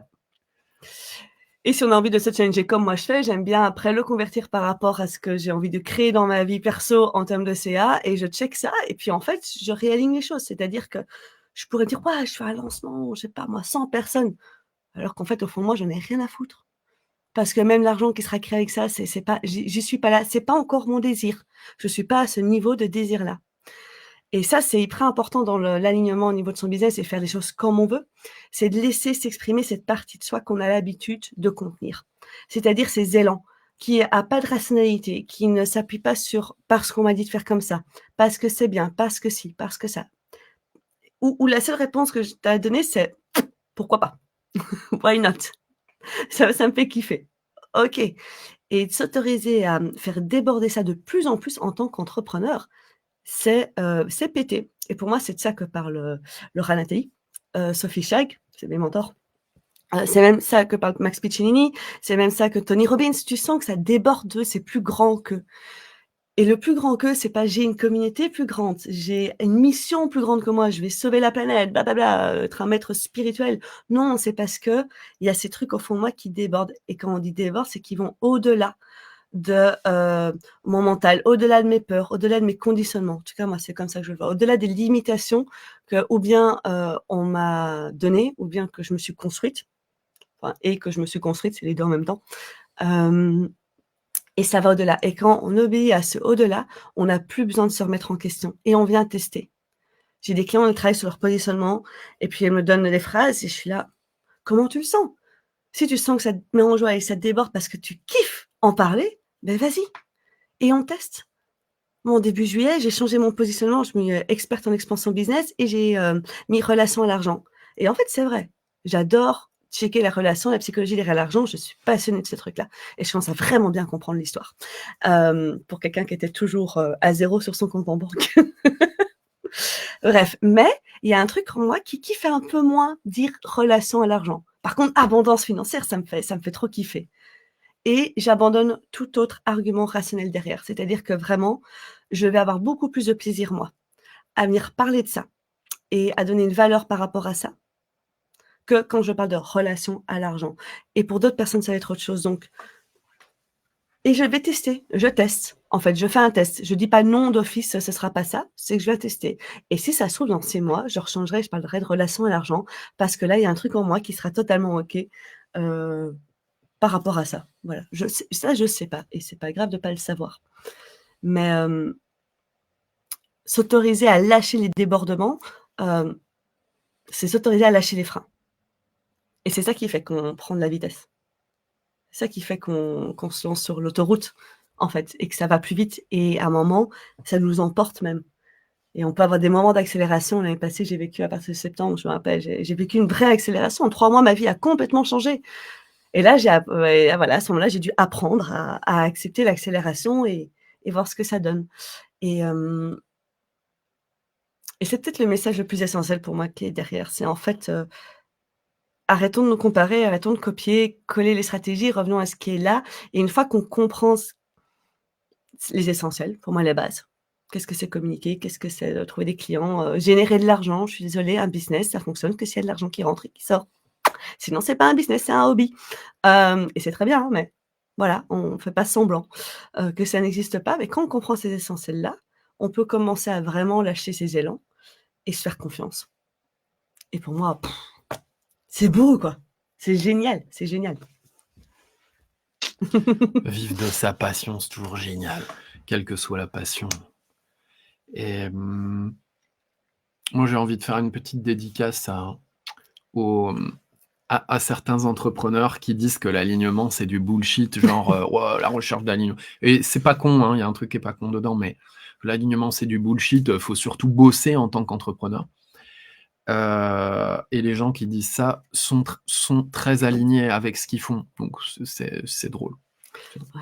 Et si on a envie de se challenger comme moi je fais, j'aime bien après le convertir par rapport à ce que j'ai envie de créer dans ma vie perso en termes de CA, et je check ça, et puis en fait, je réaligne les choses. C'est-à-dire que je pourrais dire: «Ouais, je fais un lancement, je sais pas moi, 100 personnes», alors qu'en fait, au fond de moi, j'en ai rien à foutre. Parce que même l'argent qui sera créé avec ça, c'est pas, j'y suis pas là, c'est pas encore mon désir. Je suis pas à ce niveau de désir-là. Et ça, c'est hyper important dans l'alignement au niveau de son business, et faire les choses comme on veut. C'est de laisser s'exprimer cette partie de soi qu'on a l'habitude de contenir. C'est-à-dire ces élans qui a pas de rationalité, qui ne s'appuie pas sur parce qu'on m'a dit de faire comme ça, parce que c'est bien, parce que si, parce que ça. Ou la seule réponse que je t'ai donnée, c'est pourquoi pas? Why not? Ça me fait kiffer. OK. Et de s'autoriser à faire déborder ça de plus en plus en tant qu'entrepreneur, c'est péter. Et pour moi, c'est de ça que parle Laura Nathalie, Sophie Chag, c'est mes mentors. C'est même ça que parle Max Piccinini, c'est même ça que Tony Robbins. Tu sens que ça déborde d'eux, c'est plus grand qu'eux. Et le plus grand qu'eux, c'est pas j'ai une communauté plus grande, j'ai une mission plus grande que moi, je vais sauver la planète, blablabla, être un maître spirituel. Non, c'est parce qu'il y a ces trucs au fond de moi qui débordent. Et quand on dit déborde, c'est qu'ils vont au-delà de mon mental, au-delà de mes peurs, au-delà de mes conditionnements. En tout cas, moi, c'est comme ça que je le vois. Au-delà des limitations que ou bien on m'a données, ou bien que je me suis construite, et que je me suis construite, c'est les deux en même temps. Et ça va au-delà. Et quand on obéit à ce au-delà, on n'a plus besoin de se remettre en question et on vient tester. J'ai des clients, ils travaillent sur leur positionnement et puis elles me donnent des phrases et je suis là, comment tu le sens? Si tu sens que ça te met en joie et ça te déborde parce que tu kiffes en parler, ben vas-y et on teste. Moi, début juillet, j'ai changé mon positionnement, je me suis experte en expansion business et j'ai mis relation à l'argent. Et en fait, c'est vrai, j'adore checker la relation, la psychologie derrière l'argent, je suis passionnée de ces trucs-là et je commence à vraiment bien comprendre l'histoire. Pour quelqu'un qui était toujours à zéro sur son compte en banque. Bref, mais il y a un truc en moi qui kiffe un peu moins dire relation à l'argent. Par contre, abondance financière, ça me fait trop kiffer. Et j'abandonne tout autre argument rationnel derrière. C'est-à-dire que vraiment, je vais avoir beaucoup plus de plaisir, moi, à venir parler de ça et à donner une valeur par rapport à ça, que quand je parle de relation à l'argent. Et pour d'autres personnes, ça va être autre chose. Donc, et je vais tester, je teste. En fait, je fais un test. Je dis pas non d'office, ce sera pas ça, c'est que je vais tester. Et si ça se trouve, dans 6 mois, je rechangerai, je parlerai de relation à l'argent, parce que là, il y a un truc en moi qui sera totalement OK, par rapport à ça. Voilà. Je sais pas et c'est pas grave de pas le savoir. Mais, s'autoriser à lâcher les débordements, c'est s'autoriser à lâcher les freins. Et c'est ça qui fait qu'on prend de la vitesse. C'est ça qui fait qu'on se lance sur l'autoroute, en fait, et que ça va plus vite et à un moment, ça nous emporte même. Et on peut avoir des moments d'accélération. L'année passée, j'ai vécu à partir de septembre, je me rappelle, j'ai vécu une vraie accélération. En 3 mois, ma vie a complètement changé. Et là, voilà, à ce moment-là, j'ai dû apprendre à accepter l'accélération et voir ce que ça donne. Et c'est peut-être le message le plus essentiel pour moi qui est derrière. C'est en fait, arrêtons de nous comparer, arrêtons de copier, coller les stratégies, revenons à ce qui est là. Et une fois qu'on comprend les essentiels, pour moi, la base. Qu'est-ce que c'est communiquer? Qu'est-ce que c'est trouver des clients? Générer de l'argent. Je suis désolée, un business, ça fonctionne que s'il y a de l'argent qui rentre et qui sort. Sinon, c'est pas un business, c'est un hobby. Et c'est très bien, hein, mais voilà, on fait pas semblant que ça n'existe pas. Mais quand on comprend ces essentiels-là, on peut commencer à vraiment lâcher ses élans et se faire confiance. Et pour moi, c'est beau, quoi. C'est génial, c'est génial. Vivre de sa passion, c'est toujours génial, quelle que soit la passion. Et moi, j'ai envie de faire une petite dédicace à certains entrepreneurs qui disent que l'alignement, c'est du bullshit, genre ouais, la recherche d'alignement. Et c'est pas con, hein, il y a un truc qui est pas con dedans, mais l'alignement, c'est du bullshit, faut surtout bosser en tant qu'entrepreneur. Et les gens qui disent ça sont très alignés avec ce qu'ils font. Donc c'est drôle. Ouais.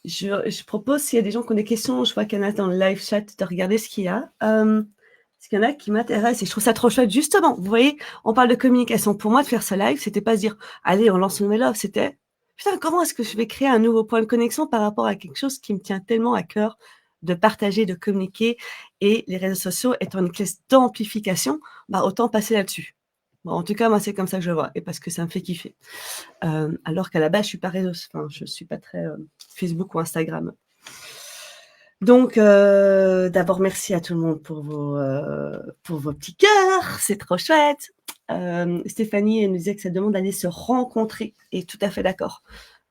Je propose, s'il y a des gens qui ont des questions, je vois qu'il y en a dans le live chat, de regarder ce qu'il y a. Parce qu'il y en a qui m'intéressent et je trouve ça trop chouette. Justement, vous voyez, on parle de communication. Pour moi, de faire ce live, c'était pas se dire, allez, on lance une nouvelle offre. C'était, putain, comment est-ce que je vais créer un nouveau point de connexion par rapport à quelque chose qui me tient tellement à cœur de partager, de communiquer, et les réseaux sociaux étant une clé d'amplification, bah, autant passer là-dessus. Bon, en tout cas, moi, c'est comme ça que je le vois et parce que ça me fait kiffer. Alors qu'à la base, je suis pas je suis pas très Facebook ou Instagram. Donc, d'abord, merci à tout le monde pour vos petits cœurs, c'est trop chouette. Stéphanie, elle nous disait que ça demande d'aller se rencontrer, et tout à fait d'accord.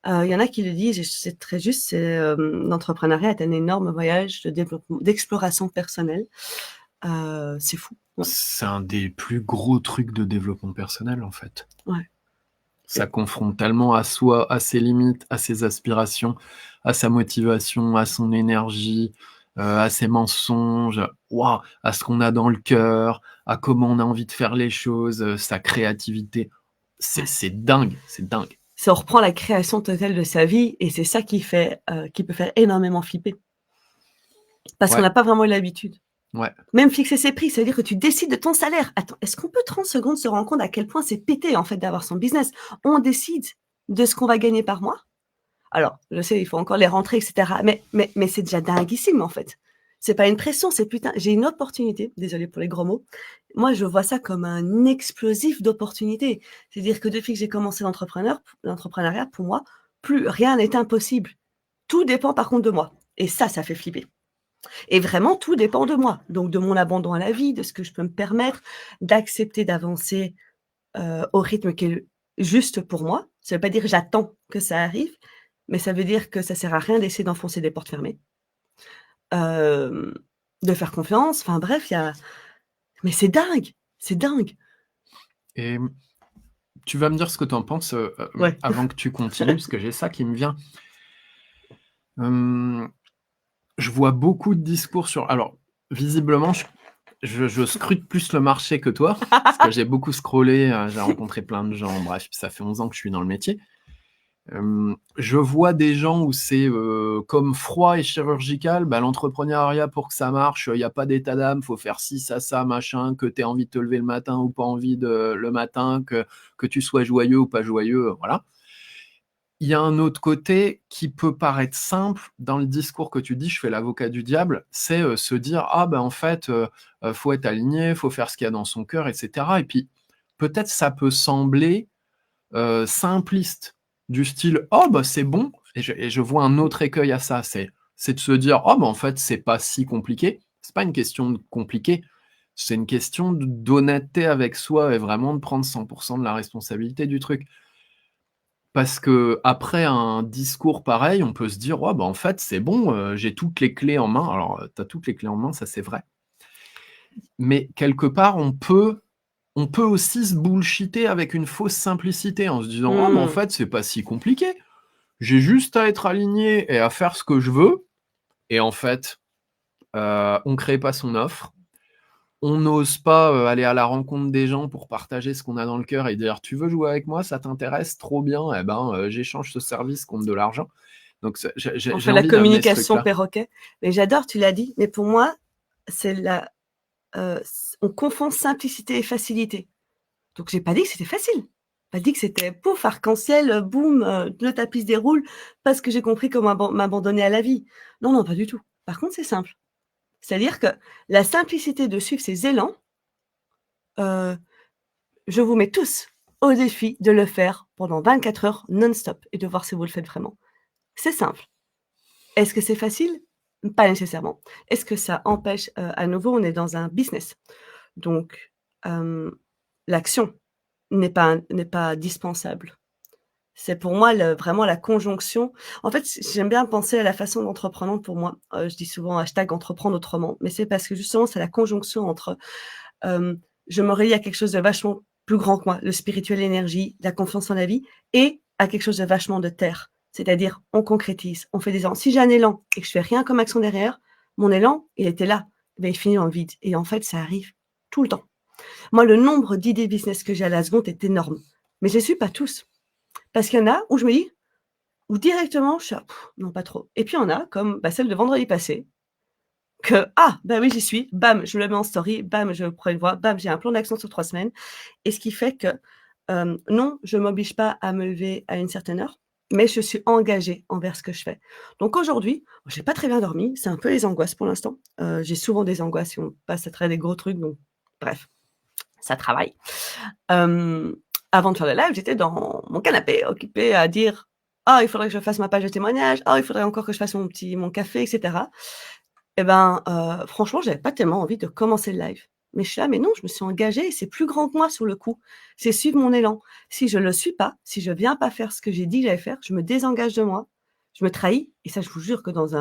Il y en a qui le disent, et c'est très juste, l'entrepreneuriat est un énorme voyage de développement, d'exploration personnelle. C'est fou. Ouais. C'est un des plus gros trucs de développement personnel, en fait. Ouais. Ça confronte tellement à soi, à ses limites, à ses aspirations, à sa motivation, à son énergie, à ses mensonges, à ce qu'on a dans le cœur, à comment on a envie de faire les choses, sa créativité. C'est dingue, c'est dingue. Ça reprend la création totale de sa vie et c'est ça qui peut faire énormément flipper. Parce qu'on n'a pas vraiment eu l'habitude. Ouais. Même fixer ses prix, ça veut dire que tu décides de ton salaire. Attends, est-ce qu'on peut 30 secondes se rendre compte à quel point c'est pété, en fait, d'avoir son business? On décide de ce qu'on va gagner par mois. Alors, je sais, il faut encore les rentrer, et cetera, mais c'est déjà dinguissime, en fait. C'est pas une pression, c'est putain, j'ai une opportunité, désolée pour les gros mots. Moi, je vois ça comme un explosif d'opportunités. C'est-à-dire que depuis que j'ai commencé l'entrepreneuriat, pour moi, plus rien n'est impossible. Tout dépend par contre de moi. Et ça fait flipper. Et vraiment, tout dépend de moi. Donc, de mon abandon à la vie, de ce que je peux me permettre, d'accepter d'avancer au rythme qui est juste pour moi. Ça veut pas dire j'attends que ça arrive, mais ça veut dire que ça sert à rien d'essayer d'enfoncer des portes fermées. Hem, de faire confiance, enfin bref, il y a mais c'est dingue. Et tu vas me dire ce que tu en penses, Ouais. avant que tu continues, parce que j'ai ça qui me vient. Hem, je vois beaucoup de discours sur alors, visiblement, je scrute plus le marché que toi, parce que j'ai beaucoup scrollé, j'ai rencontré plein de gens, bref, ça fait 11 ans que je suis dans le métier. Je vois des gens où c'est, comme froid et chirurgical. Bah, l'entrepreneuriat pour que ça marche, il y a pas d'état d'âme, faut faire ci, ça, machin, que tu aies envie de te lever le matin ou pas envie de le matin, que tu sois joyeux ou pas joyeux, voilà. Il y a un autre côté qui peut paraître simple dans le discours que tu dis, je fais l'avocat du diable, c'est, se dire: «Ah bah, en fait, faut être aligné, faut faire ce qu'il y a dans son cœur» et cetera et puis, peut-être ça peut sembler simpliste, du style: «Oh bah, c'est bon» et je vois un autre écueil à ça, c'est de se dire: «Oh bah, en fait, c'est pas si compliqué». C'est pas une question de compliqué, c'est une question d'honnêteté avec soi et vraiment de prendre 100 de la responsabilité du truc. Parce qu'après un discours pareil, on peut se dire: «Oh bah, en fait, c'est bon, j'ai toutes les clés en main». Alors, tu as toutes les clés en main, ça c'est vrai. Mais quelque part, on peut aussi se bullshiter avec une fausse simplicité en se disant: «Oh mais en Mmh. fait, c'est pas si compliqué. J'ai juste à être aligné et à faire ce que je veux» et en fait, on crée pas son offre. On n'ose pas, aller à la rencontre des gens pour partager ce qu'on a dans le cœur et dire: «Tu veux jouer avec moi? Ça t'intéresse? Trop bien et ben, j'échange ce service contre de l'argent». Donc c'est On j'ai fait la envie d'amener ce communication truc-là. perroquet. Mais j'adore, tu l'as dit, mais pour moi, c'est la on confond simplicité et facilité. Donc j'ai pas dit que c'était facile. Pas dit que c'était pouf, arc-en-ciel, boum, le tapis se déroule parce que j'ai compris comment m'abandonner à la vie. Non, non, pas du tout. Par contre, c'est simple. C'est-à-dire que la simplicité de suivre ses élans, heu, je vous mets tous au défi de le faire pendant 24 heures non-stop et de voir si vous le faites vraiment. C'est simple. Est-ce que c'est facile? Pas nécessairement. Est-ce que ça empêche, à nouveau, on est dans un business. Donc, hem, l'action n'est pas dispensable. C'est pour moi vraiment la conjonction. En fait, j'aime bien penser à la façon d'entreprendre pour moi. Je dis souvent hashtag entreprendre autrement, mais c'est parce que justement c'est la conjonction entre, hem, je me relie à quelque chose de vachement plus grand que moi, le spirituel, l'énergie, la confiance en la vie et à quelque chose de vachement de terre. C'est-à-dire on concrétise, on fait des élans. Si j'ai un élan et que je fais rien comme action derrière, mon élan, il était là, ben il finit dans le vide et en fait ça arrive tout le temps. Moi, le nombre d'idées business que j'ai à la seconde est énorme, mais je les suis pas tous. Parce qu'il y en a où je me dis où directement je suis là: «Non, pas trop» et puis il y en a comme, bah, celle de vendredi passé que: «Ah, bah, oui, j'y suis», bam, je le mets en story, bam, je prévois, bam, j'ai un plan d'action sur 3 semaines et ce qui fait que, non, je m'oblige pas à me lever à une certaine heure, mais je suis engagée envers ce que je fais. Donc aujourd'hui, j'ai pas très bien dormi, c'est un peu les angoisses pour l'instant. J'ai souvent des angoisses si on passe à travers des gros trucs donc bref, ça travaille. Hem, avant de faire le live, j'étais dans mon canapé, occupée à dire: «Ah, il faudrait que je fasse ma page de témoignage. Ah, il faudrait encore que je fasse mon café» et cetera et ben, franchement, j'avais pas tellement envie de commencer le live. Mais je suis là: «Mais non, je me suis engagée et c'est plus grand que moi sur le coup. C'est suivre mon élan. Si je le suis pas, si je viens pas faire ce que j'ai dit que j'allais faire, je me désengage de moi, je me trahis» et ça, je vous jure que dans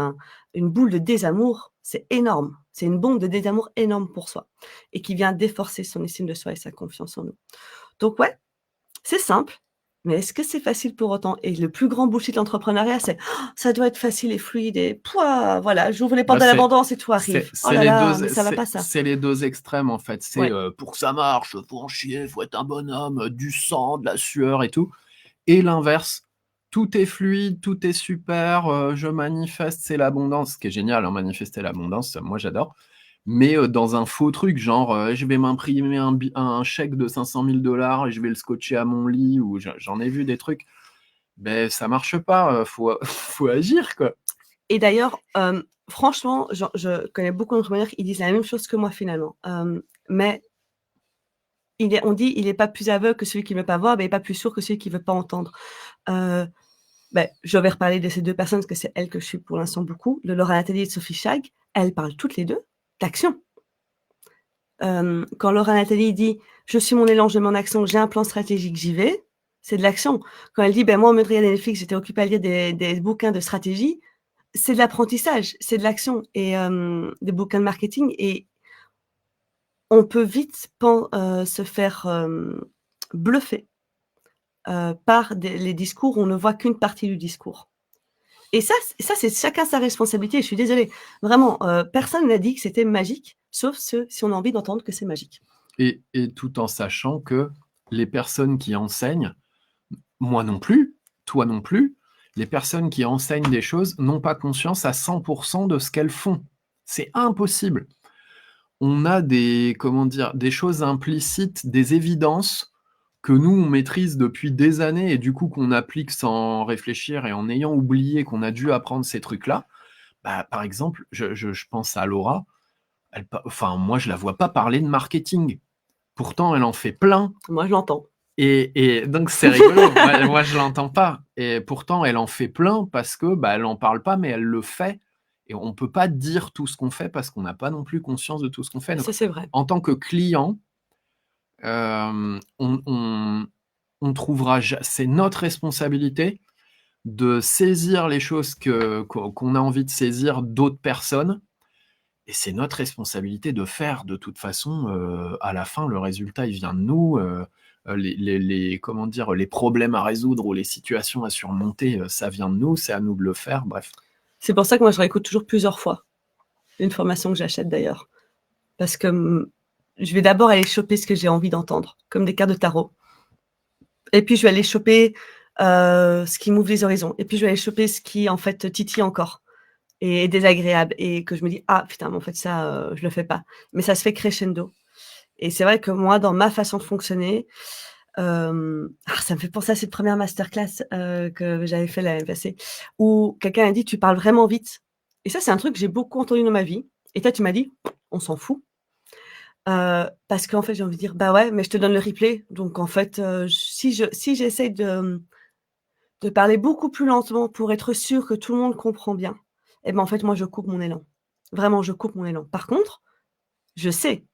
une boule de désamour, c'est énorme. C'est une bombe de désamour énorme pour soi et qui vient déforcer son estime de soi et sa confiance en nous. Donc ouais, c'est simple, mais est-ce que c'est facile pour autant? Et le plus grand bullshit de l'entrepreneuriat, c'est: «Oh, ça doit être facile et fluide et pouah, voilà, j'ouvre les portes Bah, de c'est l'abondance et tout c'est arrive. Oh c'est là les là, doses mais ça va pas ça». c'est les doses extrêmes, en fait. C'est, Ouais. pour que ça marche, faut en chier, faut être un bonhomme, du sang, de la sueur et tout et l'inverse. Tout est fluide, tout est super, je manifeste, c'est l'abondance. Ce qui est génial, hein, manifester l'abondance, moi j'adore. mais dans un faux truc, genre je vais m'imprimer un chèque de 500 000 $ et je vais le scotcher à mon lit, ou j'en ai vu des trucs. Ben, ça marche pas, faut, faut agir, quoi. Et d'ailleurs, franchement, je connais beaucoup d'entrepreneurs qui disent la même chose que moi finalement. Mais on dit il n'est pas plus aveugle que celui qui ne veut pas voir, mais il n'est pas plus sourd que celui qui ne veut pas entendre. Je vais reparler de ces deux personnes parce que c'est elles que je suis pour l'instant beaucoup, de Laura Nathalie et de Sophie Chag. Elles parlent toutes les deux d'action. Quand Laura Nathalie dit « Je suis mon élan, je mets en action, j'ai un plan stratégique, j'y vais », c'est de l'action. Quand elle dit « Moi, au lieu de regarder Netflix, j'étais occupée à lire des bouquins de stratégie », c'est de l'apprentissage, c'est de l'action et des bouquins de marketing. Et on peut vite se faire bluffer par les discours où on ne voit qu'une partie du discours. Et ça c'est chacun sa responsabilité. Je suis désolée. Vraiment, personne n'a dit que c'était magique, sauf si on a envie d'entendre que c'est magique. Et tout en sachant que les personnes qui enseignent, moi non plus, toi non plus, les personnes qui enseignent des choses n'ont pas conscience à 100% de ce qu'elles font. C'est impossible. On a des choses implicites, des évidences que nous, on maîtrise depuis des années et du coup qu'on applique sans réfléchir et en ayant oublié qu'on a dû apprendre ces trucs-là. Bah, par exemple, je pense à Laura, moi, je la vois pas parler de marketing. Pourtant, elle en fait plein. Moi, je l'entends. Et donc, c'est rigolo. Moi, je l'entends pas. Et pourtant, elle en fait plein parce que elle en parle pas, mais elle le fait. Et on peut pas dire tout ce qu'on fait parce qu'on n'a pas non plus conscience de tout ce qu'on fait. Donc, Ça, c'est vrai. en tant que client, on trouvera, c'est notre responsabilité de saisir les choses qu'on a envie de saisir d'autres personnes. Et c'est notre responsabilité de faire. De toute façon, à la fin, le résultat, il vient de nous. Les problèmes à résoudre ou les situations à surmonter, ça vient de nous. C'est à nous de le faire. Bref. C'est pour ça que moi, je réécoute toujours plusieurs fois une formation que j'achète d'ailleurs. Parce que je vais d'abord aller choper ce que j'ai envie d'entendre, comme des cartes de tarot. Et puis, je vais aller choper ce qui m'ouvre les horizons. Et puis, je vais aller choper ce qui, en fait, titille encore et est désagréable. Et que je me dis, ah, putain, mais en fait, ça, je le fais pas. Mais ça se fait crescendo. Et c'est vrai que moi, dans ma façon de fonctionner, ça me fait penser à cette première masterclass que j'avais fait l'année passée, où quelqu'un a dit, tu parles vraiment vite. Et ça, c'est un truc que j'ai beaucoup entendu dans ma vie. Et toi, tu m'as dit, on s'en fout. Parce qu'en fait, j'ai envie de dire: «Bah, ouais, mais je te donne le replay, donc en fait, si j'essaie de parler beaucoup plus lentement pour être sûre que tout le monde comprend bien, et ben, en fait, moi, je coupe mon élan. Vraiment, je coupe mon élan. Par contre, je sais,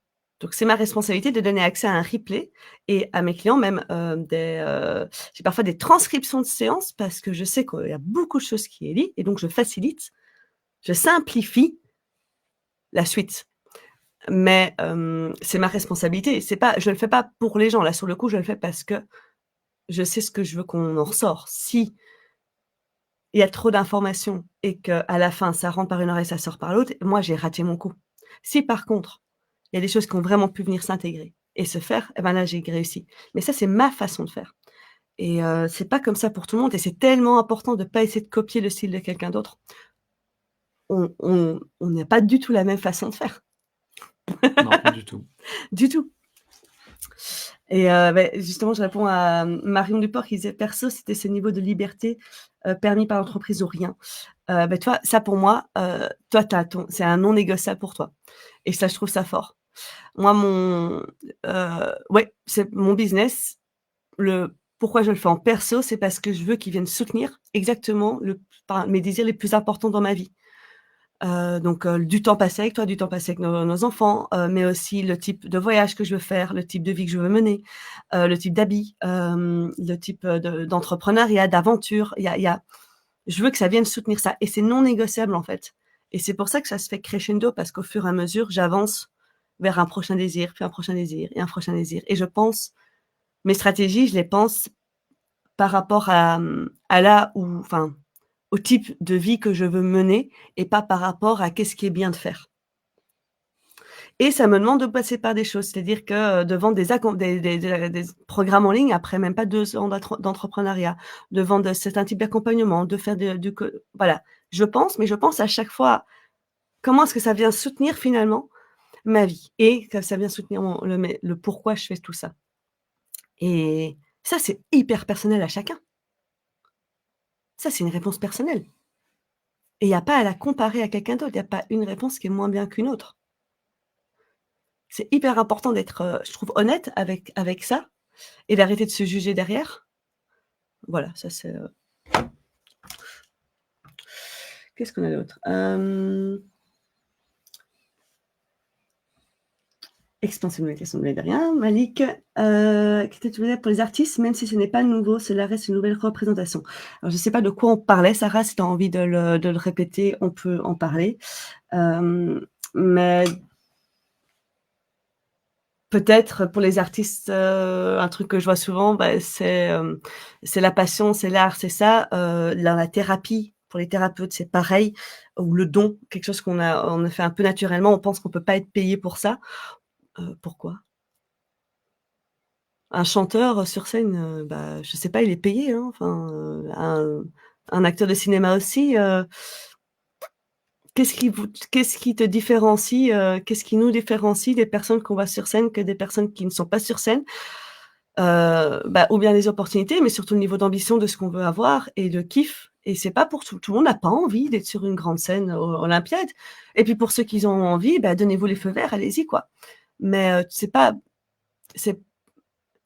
donc c'est ma responsabilité de donner accès à un replay et à mes clients même, j'ai parfois des transcriptions de séances parce que je sais qu'il y a beaucoup de choses qui est dit et donc je facilite, je simplifie la suite. Mais c'est ma responsabilité. Je le fais pas pour les gens. Là, sur le coup, je le fais parce que je sais ce que je veux qu'on en ressort. Si il y a trop d'informations et qu'à la fin, ça rentre par une oreille, ça sort par l'autre, moi, j'ai raté mon coup. Si par contre, il y a des choses qui ont vraiment pu venir s'intégrer et se faire, et ben là, j'ai réussi. Mais ça, c'est ma façon de faire et c'est pas comme ça pour tout le monde et c'est tellement important de pas essayer de copier le style de quelqu'un d'autre. On n'a pas du tout la même façon de faire. Non, pas du tout. Du tout. Et justement, je réponds à Marion Duport qui disait: «Perso, c'était ce niveau de liberté, permis par l'entreprise ou rien». Tu vois, ça pour moi, toi, c'est un non négociable pour toi et ça, je trouve ça fort. Moi, c'est mon business, pourquoi je le fais en perso, c'est parce que je veux qu'il vienne soutenir exactement mes désirs les plus importants dans ma vie. Donc du temps passé avec toi, du temps passé avec nos enfants, mais aussi le type de voyage que je veux faire, le type de vie que je veux mener, le type d'habits, le type d'entrepreneuriat, d'aventure. Je veux que ça vienne soutenir ça et c'est non négociable, en fait et c'est pour ça que ça se fait crescendo parce qu'au fur et à mesure, j'avance vers un prochain désir, puis un prochain désir et un prochain désir et je pense mes stratégies, je les pense par rapport au type de vie que je veux mener et pas par rapport à qu'est-ce qui est bien de faire. Et ça me demande de passer par des choses, c'est-à-dire que de vendre des programmes en ligne après même pas 2 ans d'entrepreneuriat, de vendre certains types d'accompagnement, de faire voilà. Je pense à chaque fois, comment est-ce que ça vient soutenir finalement ma vie et que ça vient soutenir le pourquoi je fais tout ça et ça, c'est hyper personnel à chacun. Ça, c'est une réponse personnelle et il y a pas à la comparer à quelqu'un d'autre. Il y a pas une réponse qui est moins bien qu'une autre. C'est hyper important d'être, je trouve honnête avec ça et d'arrêter de se juger derrière. Voilà, ça c'est, qu'est-ce qu'on a d'autre? Expansion de question de rien. Malik, qu'est-ce que tu veux dire pour les artistes, même si ce n'est pas nouveau, cela reste une nouvelle représentation. Alors, je ne sais pas de quoi on parlait, Sarah, si tu as envie de le répéter, on peut en parler. Mais peut-être pour les artistes, un truc que je vois souvent, bah, c'est la passion, c'est l'art, c'est ça. La thérapie, pour les thérapeutes, c'est pareil. Ou le don, quelque chose on a fait un peu naturellement, on pense qu'on peut pas être payé pour ça. Pourquoi? Un chanteur, sur scène, bah, je sais pas, il est payé, hein, enfin, un acteur de cinéma aussi, qu'est-ce qui te différencie, qu'est-ce qui nous différencie des personnes qu'on voit sur scène que des personnes qui ne sont pas sur scène? Bah, ou bien les opportunités, mais surtout le niveau d'ambition de ce qu'on veut avoir et de kiff et c'est pas pour tout le monde n'a pas envie d'être sur une grande scène olympiade et puis pour ceux qui en ont envie, bah, donnez-vous les feux verts, allez-y, quoi. Mais, c'est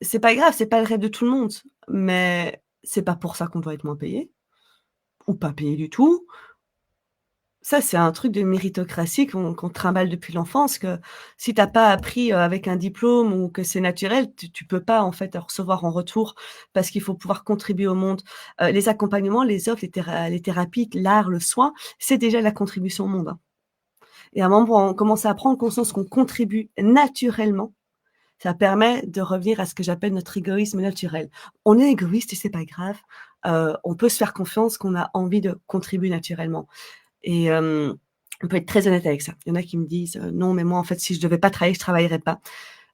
c'est pas grave, c'est pas le rêve de tout le monde, mais c'est pas pour ça qu'on doit être moins payé ou pas payé du tout. Ça, c'est un truc de méritocratie qu'on trimballe depuis l'enfance, que si tu as pas appris, avec un diplôme ou que c'est naturel, tu peux pas, en fait, recevoir en retour parce qu'il faut pouvoir contribuer au monde. Les accompagnements, les offres, les thérapies, l'art, le soin, c'est déjà la contribution au monde, hein et à un moment, on commence à prendre conscience qu'on contribue naturellement. Ça permet de revenir à ce que j'appelle notre égoïsme naturel. On est égoïste et c'est pas grave. On peut se faire confiance qu'on a envie de contribuer naturellement et on peut être très honnête avec ça. Il y en a qui me disent: «Non, mais moi, en fait, si je devais pas travailler, je travaillerais pas».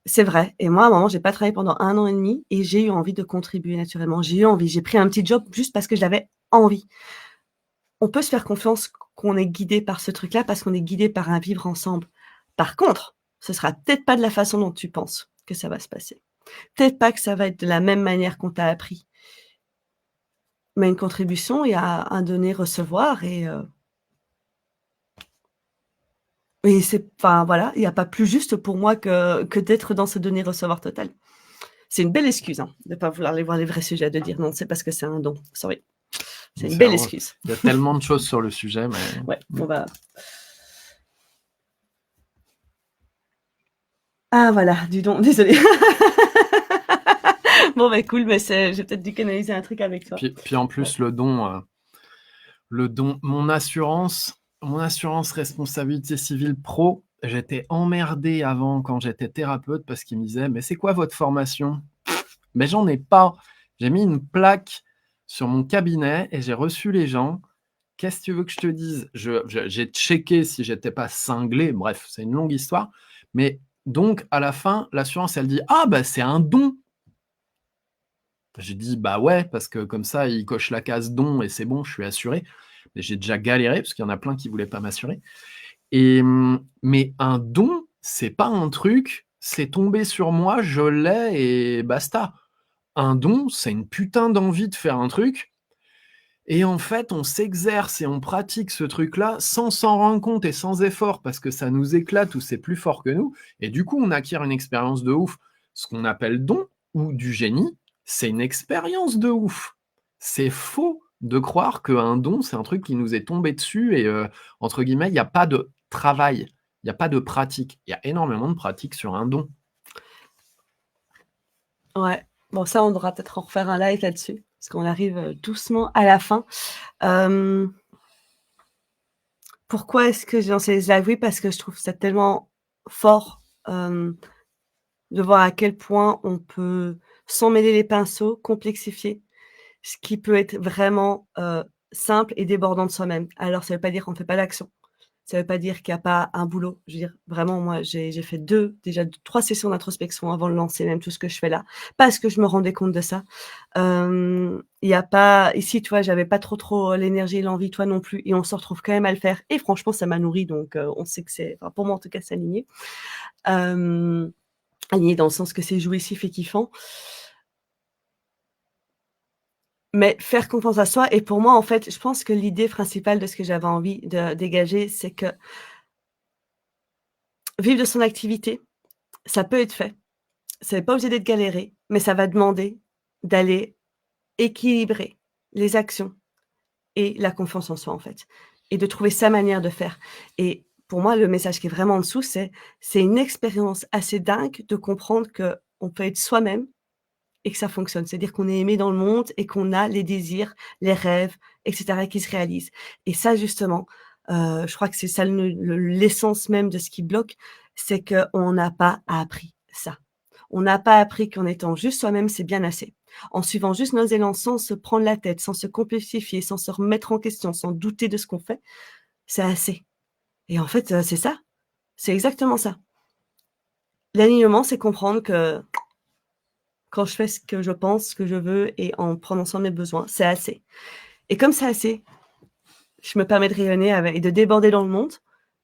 C'est vrai et moi, à un moment, j'ai pas travaillé pendant 1 an et demi et j'ai eu envie de contribuer naturellement. J'ai eu envie. J'ai pris un petit job juste parce que j'avais envie. On peut se faire confiance qu'on est guidé par ce truc-là parce qu'on est guidé par un vivre ensemble. Par contre, ce sera peut-être pas de la façon dont tu penses que ça va se passer. Peut-être pas que ça va être de la même manière qu'on t'a appris. Mais une contribution, il y a un donner-recevoir et c'est enfin voilà, il y a pas plus juste pour moi que d'être dans ce donner-recevoir total. C'est une belle excuse, hein, de pas vouloir aller voir les vrais sujets, de dire: «Non, c'est parce que c'est un don». Sorry. C'est une belle excuse. Il y a tellement de choses sur le sujet, mais Ouais, on va ah voilà, du don, désolée. Bon, bah, cool, mais j'ai peut-être dû canaliser un truc avec toi. Puis en plus, le don, mon assurance responsabilité civile pro, j'étais emmerdé avant quand j'étais thérapeute parce qu'ils me disaient: «Mais c'est quoi votre formation?» Mais j'en ai pas. J'ai mis une plaque sur mon cabinet et j'ai reçu les gens. Qu'est-ce que tu veux que je te dise? J'ai checké si j'étais pas cinglé. Bref, c'est une longue histoire. Mais donc, à la fin, l'assurance, elle dit: «Ah, bah, c'est un don!» J'ai dit: «Bah, ouais, parce que comme ça, il coche la case don et c'est bon, je suis assuré». Mais j'ai déjà galéré parce qu'il y en a plein qui voulaient pas m'assurer et mais un don, c'est pas un truc, c'est tombé sur moi, je l'ai et basta. Un don, c'est une putain d'envie de faire un truc et en fait, on s'exerce et on pratique ce truc-là sans s'en rendre compte et sans effort parce que ça nous éclate ou c'est plus fort que nous et du coup, on acquiert une expérience de ouf. Ce qu'on appelle don ou du génie, c'est une expérience de ouf. C'est faux de croire qu'un don, c'est un truc qui nous est tombé dessus et entre guillemets, il y a pas de travail, il y a pas de pratique. Il y a énormément de pratique sur un don. Ouais. Bon, ça, on devra peut-être en refaire un live là-dessus, parce qu'on arrive, doucement à la fin. Pourquoi est-ce que j'ai lancé les lives? Oui, parce que je trouve ça tellement fort, de voir à quel point on peut, sans mêler les pinceaux, complexifier ce qui peut être vraiment, simple et débordant de soi-même. Alors ça veut pas dire qu'on ne fait pas l'action. Ça veut pas dire qu'il y a pas un boulot. Je veux dire, vraiment, moi, j'ai fait déjà 3 sessions d'introspection avant de lancer même tout ce que je fais là, parce que je me rendais compte de ça. Il y a pas ici, tu vois, j'avais pas trop l'énergie et l'envie, toi non plus, et on se retrouve quand même à le faire et franchement, ça m'a nourrie, donc on sait que c'est enfin, pour moi, en tout cas, c'est aligné. Aligné dans le sens que c'est jouissif et kiffant. Mais faire confiance à soi et pour moi, en fait, je pense que l'idée principale de ce que j'avais envie de dégager, c'est que vivre de son activité, ça peut être fait. C'est pas obligé d'être galéré, mais ça va demander d'aller équilibrer les actions et la confiance en soi, en fait, et de trouver sa manière de faire et pour moi, le message qui est vraiment en dessous, c'est une expérience assez dingue de comprendre qu'on peut être soi-même et que ça fonctionne. C'est-à-dire qu'on est aimé dans le monde et qu'on a les désirs, les rêves et cetera qui se réalisent et ça justement, je crois que c'est ça l'essence même de ce qui bloque, c'est qu'on n'a pas appris ça. On n'a pas appris qu'en étant juste soi-même, c'est bien assez. En suivant juste nos élans, sans se prendre la tête, sans se complexifier, sans se remettre en question, sans douter de ce qu'on fait, c'est assez et en fait, c'est ça, c'est exactement ça. L'alignement, c'est comprendre que quand je fais ce que je pense, ce que je veux et en prenant soin de mes besoins, c'est assez et comme c'est assez, je me permets de rayonner avec et de déborder dans le monde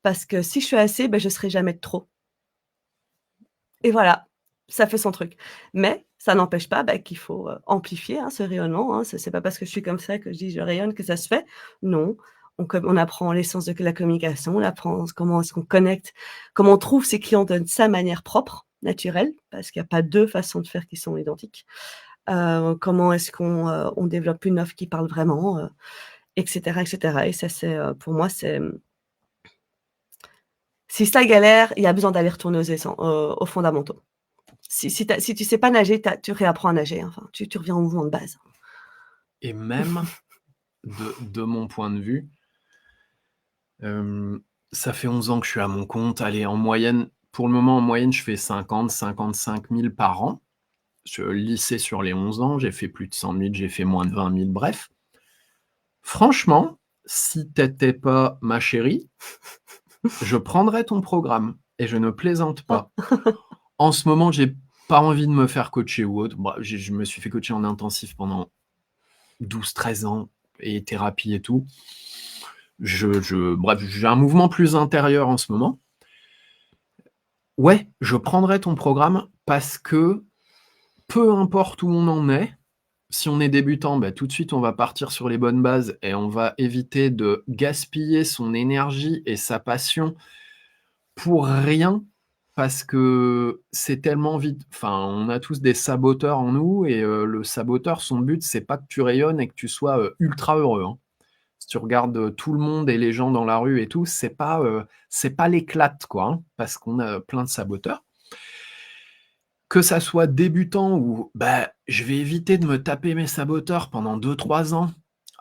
parce que si je suis assez, je serai jamais de trop et voilà, ça fait son truc. Mais ça n'empêche pas, qu'il faut, amplifier, hein, ce rayonnement, hein. C'est pas parce que je suis comme ça que je dis: «Je rayonne» que ça se fait. Non, on apprend l'essence de la communication, on apprend comment est-ce qu'on connecte, comment on trouve ses clients de sa manière propre, naturelle, parce qu'il y a pas 2 façons de faire qui sont identiques. Comment est-ce qu'on, on développe une offre qui parle vraiment, et cetera et ça c'est, pour moi c'est, si ça galère, il y a besoin d'aller retourner aux fondamentaux. Si tu sais pas nager, tu réapprends à nager, hein, enfin, tu reviens au mouvement de base. Et même de mon point de vue, ça fait 11 ans que je suis à mon compte. Allez, en moyenne, pour le moment, en moyenne, je fais 50-55 000 par an. Je lissé sur les 11 ans, j'ai fait plus de 100 000, j'ai fait moins de 20 000, bref. Franchement, si t'étais pas ma chérie, je prendrais ton programme et je ne plaisante pas. En ce moment, j'ai pas envie de me faire coacher ou autre. Bah, je me suis fait coacher en intensif pendant 12-13 ans et thérapie et tout. Bref, j'ai un mouvement plus intérieur en ce moment. Ouais, je prendrais ton programme parce que peu importe où on en est, si on est débutant, tout de suite, on va partir sur les bonnes bases et on va éviter de gaspiller son énergie et sa passion pour rien parce que c'est tellement vite. Enfin, on a tous des saboteurs en nous et le saboteur, son but, c'est pas que tu rayonnes et que tu sois ultra heureux, hein. Si tu regardes tout le monde et les gens dans la rue et tout, c'est pas l'éclate, quoi, hein, parce qu'on a plein de saboteurs. Que ça soit débutant ou je vais éviter de me taper mes saboteurs pendant 2-3 ans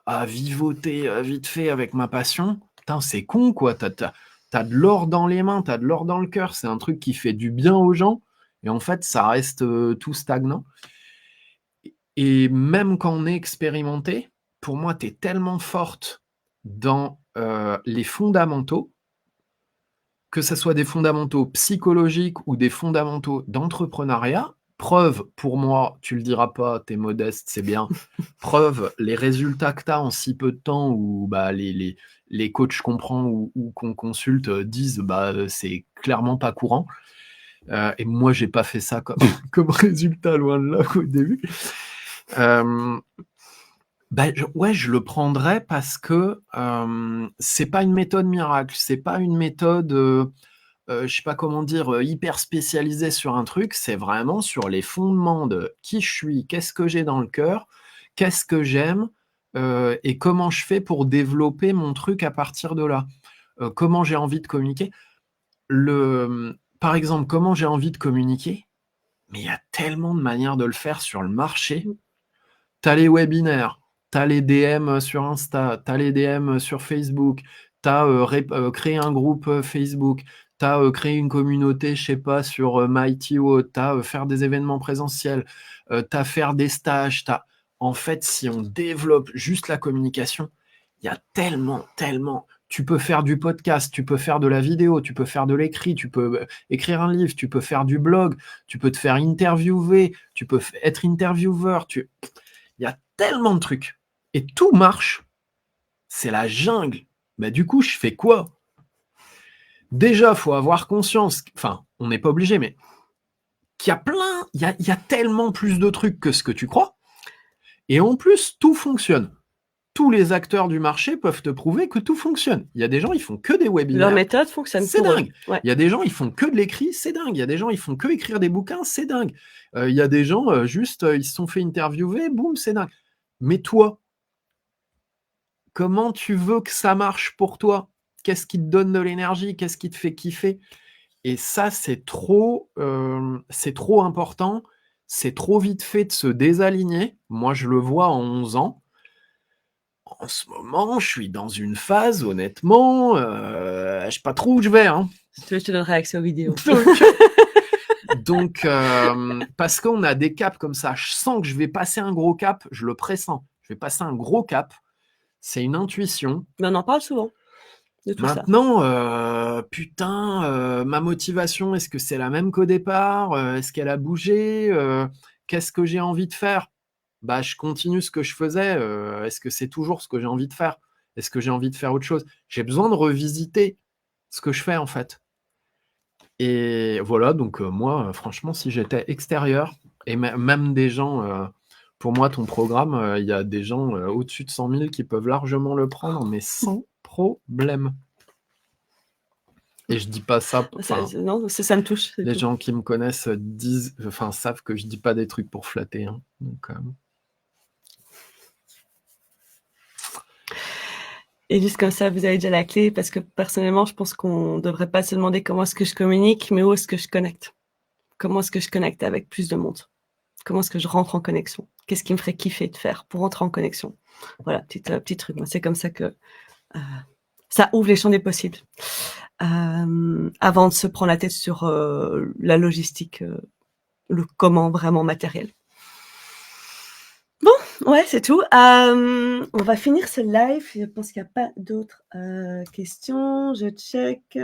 à vivoter vite fait avec ma passion. Putain, c'est con, quoi. T'as de l'or dans les mains, t'as de l'or dans le cœur. C'est un truc qui fait du bien aux gens. Et en fait, ça reste tout stagnant. Et même quand on est expérimenté, pour moi, t'es tellement forte dans les fondamentaux, que ça soit des fondamentaux psychologiques ou des fondamentaux d'entrepreneuriat. Preuve, pour moi, tu le diras pas, t'es modeste, c'est bien. Preuve, les résultats que t'as en si peu de temps où les coachs qu'on prend ou qu'on consulte disent c'est clairement pas courant. Et moi, j'ai pas fait ça comme, comme résultat, loin de là, au début. Je le prendrais parce que c'est pas une méthode miracle, c'est pas une méthode, je sais pas comment dire, hyper spécialisée sur un truc, c'est vraiment sur les fondements de qui je suis, qu'est-ce que j'ai dans le cœur, qu'est-ce que j'aime, et comment je fais pour développer mon truc à partir de là. Comment j'ai envie de communiquer. Par exemple, comment j'ai envie de communiquer, mais il y a tellement de manières de le faire sur le marché. T'as les webinaires, t'as les DM sur Insta, t'as les DM sur Facebook, t'as créé un groupe Facebook, t'as créé une communauté, je sais pas, sur Mighty ou autre, t'as faire des événements présentiels, t'as faire des stages, En fait, si on développe juste la communication, il y a tellement, tellement. Tu peux faire du podcast, tu peux faire de la vidéo, tu peux faire de l'écrit, tu peux écrire un livre, tu peux faire du blog, tu peux te faire interviewer, tu peux être intervieweur. Il y a tellement de trucs. Et tout marche. C'est la jungle. Bah, du coup, je fais quoi? Déjà, il faut avoir conscience, enfin, on n'est pas obligé, mais qu'il y a plein, il y a tellement plus de trucs que ce que tu crois. Et en plus, tout fonctionne. Tous les acteurs du marché peuvent te prouver que tout fonctionne. Il y a des gens, ils font que des webinaires. Leur méthode fonctionne C'est pour eux. dingue. Ouais. Il y a des gens, ils font que de l'écrit, c'est dingue. Il y a des gens, ils font que écrire des bouquins, c'est dingue. Il y a des gens, juste, ils se sont fait interviewer, boum, c'est dingue. Mais toi, comment tu veux que ça marche pour toi? Qu'est-ce qui te donne de l'énergie? Qu'est-ce qui te fait kiffer? Et ça, c'est trop important. C'est trop vite fait de se désaligner. Moi, je le vois en 11 ans. En ce moment, je suis dans une phase, honnêtement, je sais pas trop où je vais. Hein. Si tu veux, je te donnerai accès aux vidéos. Donc, parce qu'on a des caps comme ça, je sens que je vais passer un gros cap, je le pressens. Je vais passer un gros cap. C'est une intuition. Mais on en parle souvent de tout ça. Maintenant, putain, ma motivation, est-ce que c'est la même qu'au départ? Est-ce qu'elle a bougé? Qu'est-ce que j'ai envie de faire? Bah, je continue ce que je faisais. Est-ce que c'est toujours ce que j'ai envie de faire? Est-ce que j'ai envie de faire autre chose? J'ai besoin de revisiter ce que je fais, en fait. Et voilà, donc moi, franchement, si j'étais extérieur, et même des gens, pour moi, ton programme, il y a des gens au-dessus de 100 000 qui peuvent largement le prendre, mais sans problème. Et je dis pas ça. Non, ça me touche. Les gens qui me connaissent savent que je dis pas des trucs pour flatter. Hein. Donc, Et juste comme ça, vous avez déjà la clé, parce que personnellement, je pense qu'on devrait pas se demander comment est-ce que je communique, mais où est-ce que je connecte. Comment est-ce que je connecte avec plus de monde? Comment est-ce que je rentre en connexion? Qu'est-ce qui me ferait kiffer de faire pour rentrer en connexion? Voilà, petit truc. Moi, c'est comme ça que ça ouvre les champs des possibles. Avant de se prendre la tête sur la logistique, le comment vraiment matériel. Bon, ouais, c'est tout. On va finir ce live. Je pense qu'il n'y a pas d'autres questions. Je check.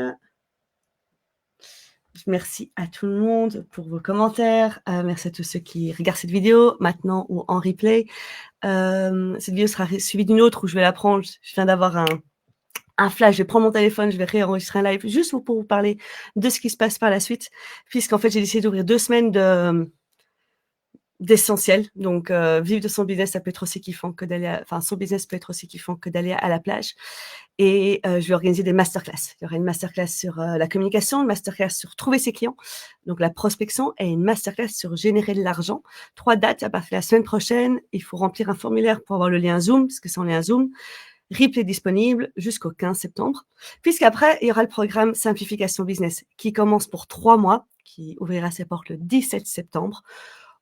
Merci à tout le monde pour vos commentaires. Merci à tous ceux qui regardent cette vidéo maintenant ou en replay. Cette vidéo sera suivie d'une autre où je vais la prendre. Je viens d'avoir un flash. Je vais prendre mon téléphone, je vais réenregistrer un live juste pour vous parler de ce qui se passe par la suite, puisqu'en fait, j'ai décidé d'ouvrir 2 semaines d'essentiel. Donc, vivre de son business, ça peut être aussi kiffant que d'aller son business peut être aussi kiffant que d'aller à la plage. Et je vais organiser des masterclass. Il y aura une masterclass sur la communication, une masterclass sur trouver ses clients, donc la prospection, et une masterclass sur générer de l'argent. 3 dates à partir de la semaine prochaine. Il faut remplir un formulaire pour avoir le lien Zoom, parce que c'est en lien Zoom. Replay disponible jusqu'au 15 septembre. Puisqu'après, il y aura le programme Simplification Business qui commence pour 3 mois, qui ouvrira ses portes le 17 septembre.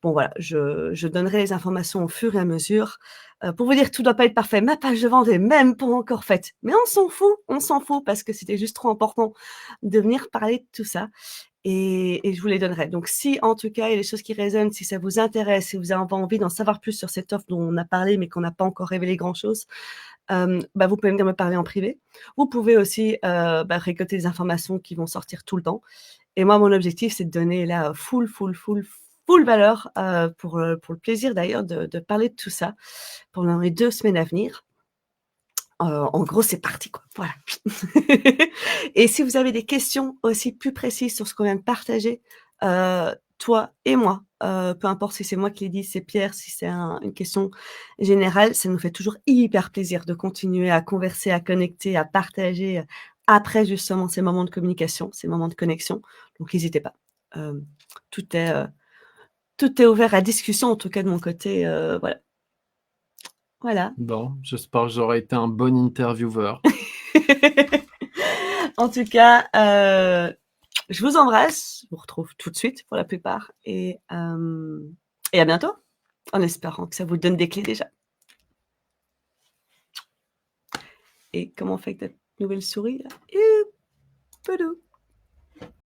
Bon, voilà, je donnerai les informations au fur et à mesure. Pour vous dire que tout doit pas être parfait, ma page de vente est même pas encore faite. Mais on s'en fout parce que c'était juste trop important de venir parler de tout ça. Et je vous les donnerai. Donc, si en tout cas, il y a des choses qui résonnent, si ça vous intéresse, si vous avez envie d'en savoir plus sur cette offre dont on a parlé, mais qu'on n'a pas encore révélé grand-chose, vous pouvez venir me parler en privé. Vous pouvez aussi récolter des informations qui vont sortir tout le temps. Et moi, mon objectif, c'est de donner là full valeur pour le plaisir d'ailleurs de parler de tout ça pendant les 2 semaines à venir. En gros, c'est parti, quoi. Voilà. Et si vous avez des questions aussi plus précises sur ce qu'on vient de partager, toi et moi, peu importe si c'est moi qui l'ai dit, c'est Pierre, si c'est une question générale, ça nous fait toujours hyper plaisir de continuer à converser, à connecter, à partager après justement ces moments de communication, ces moments de connexion. Donc, n'hésitez pas. Tout est ouvert à discussion, en tout cas de mon côté. Voilà. Voilà. Bon, j'espère que j'aurai été un bon intervieweur. En tout cas, je vous embrasse. Je vous retrouve tout de suite pour la plupart. Et à bientôt, en espérant que ça vous donne des clés déjà. Et comment on fait avec ta nouvelle souris là?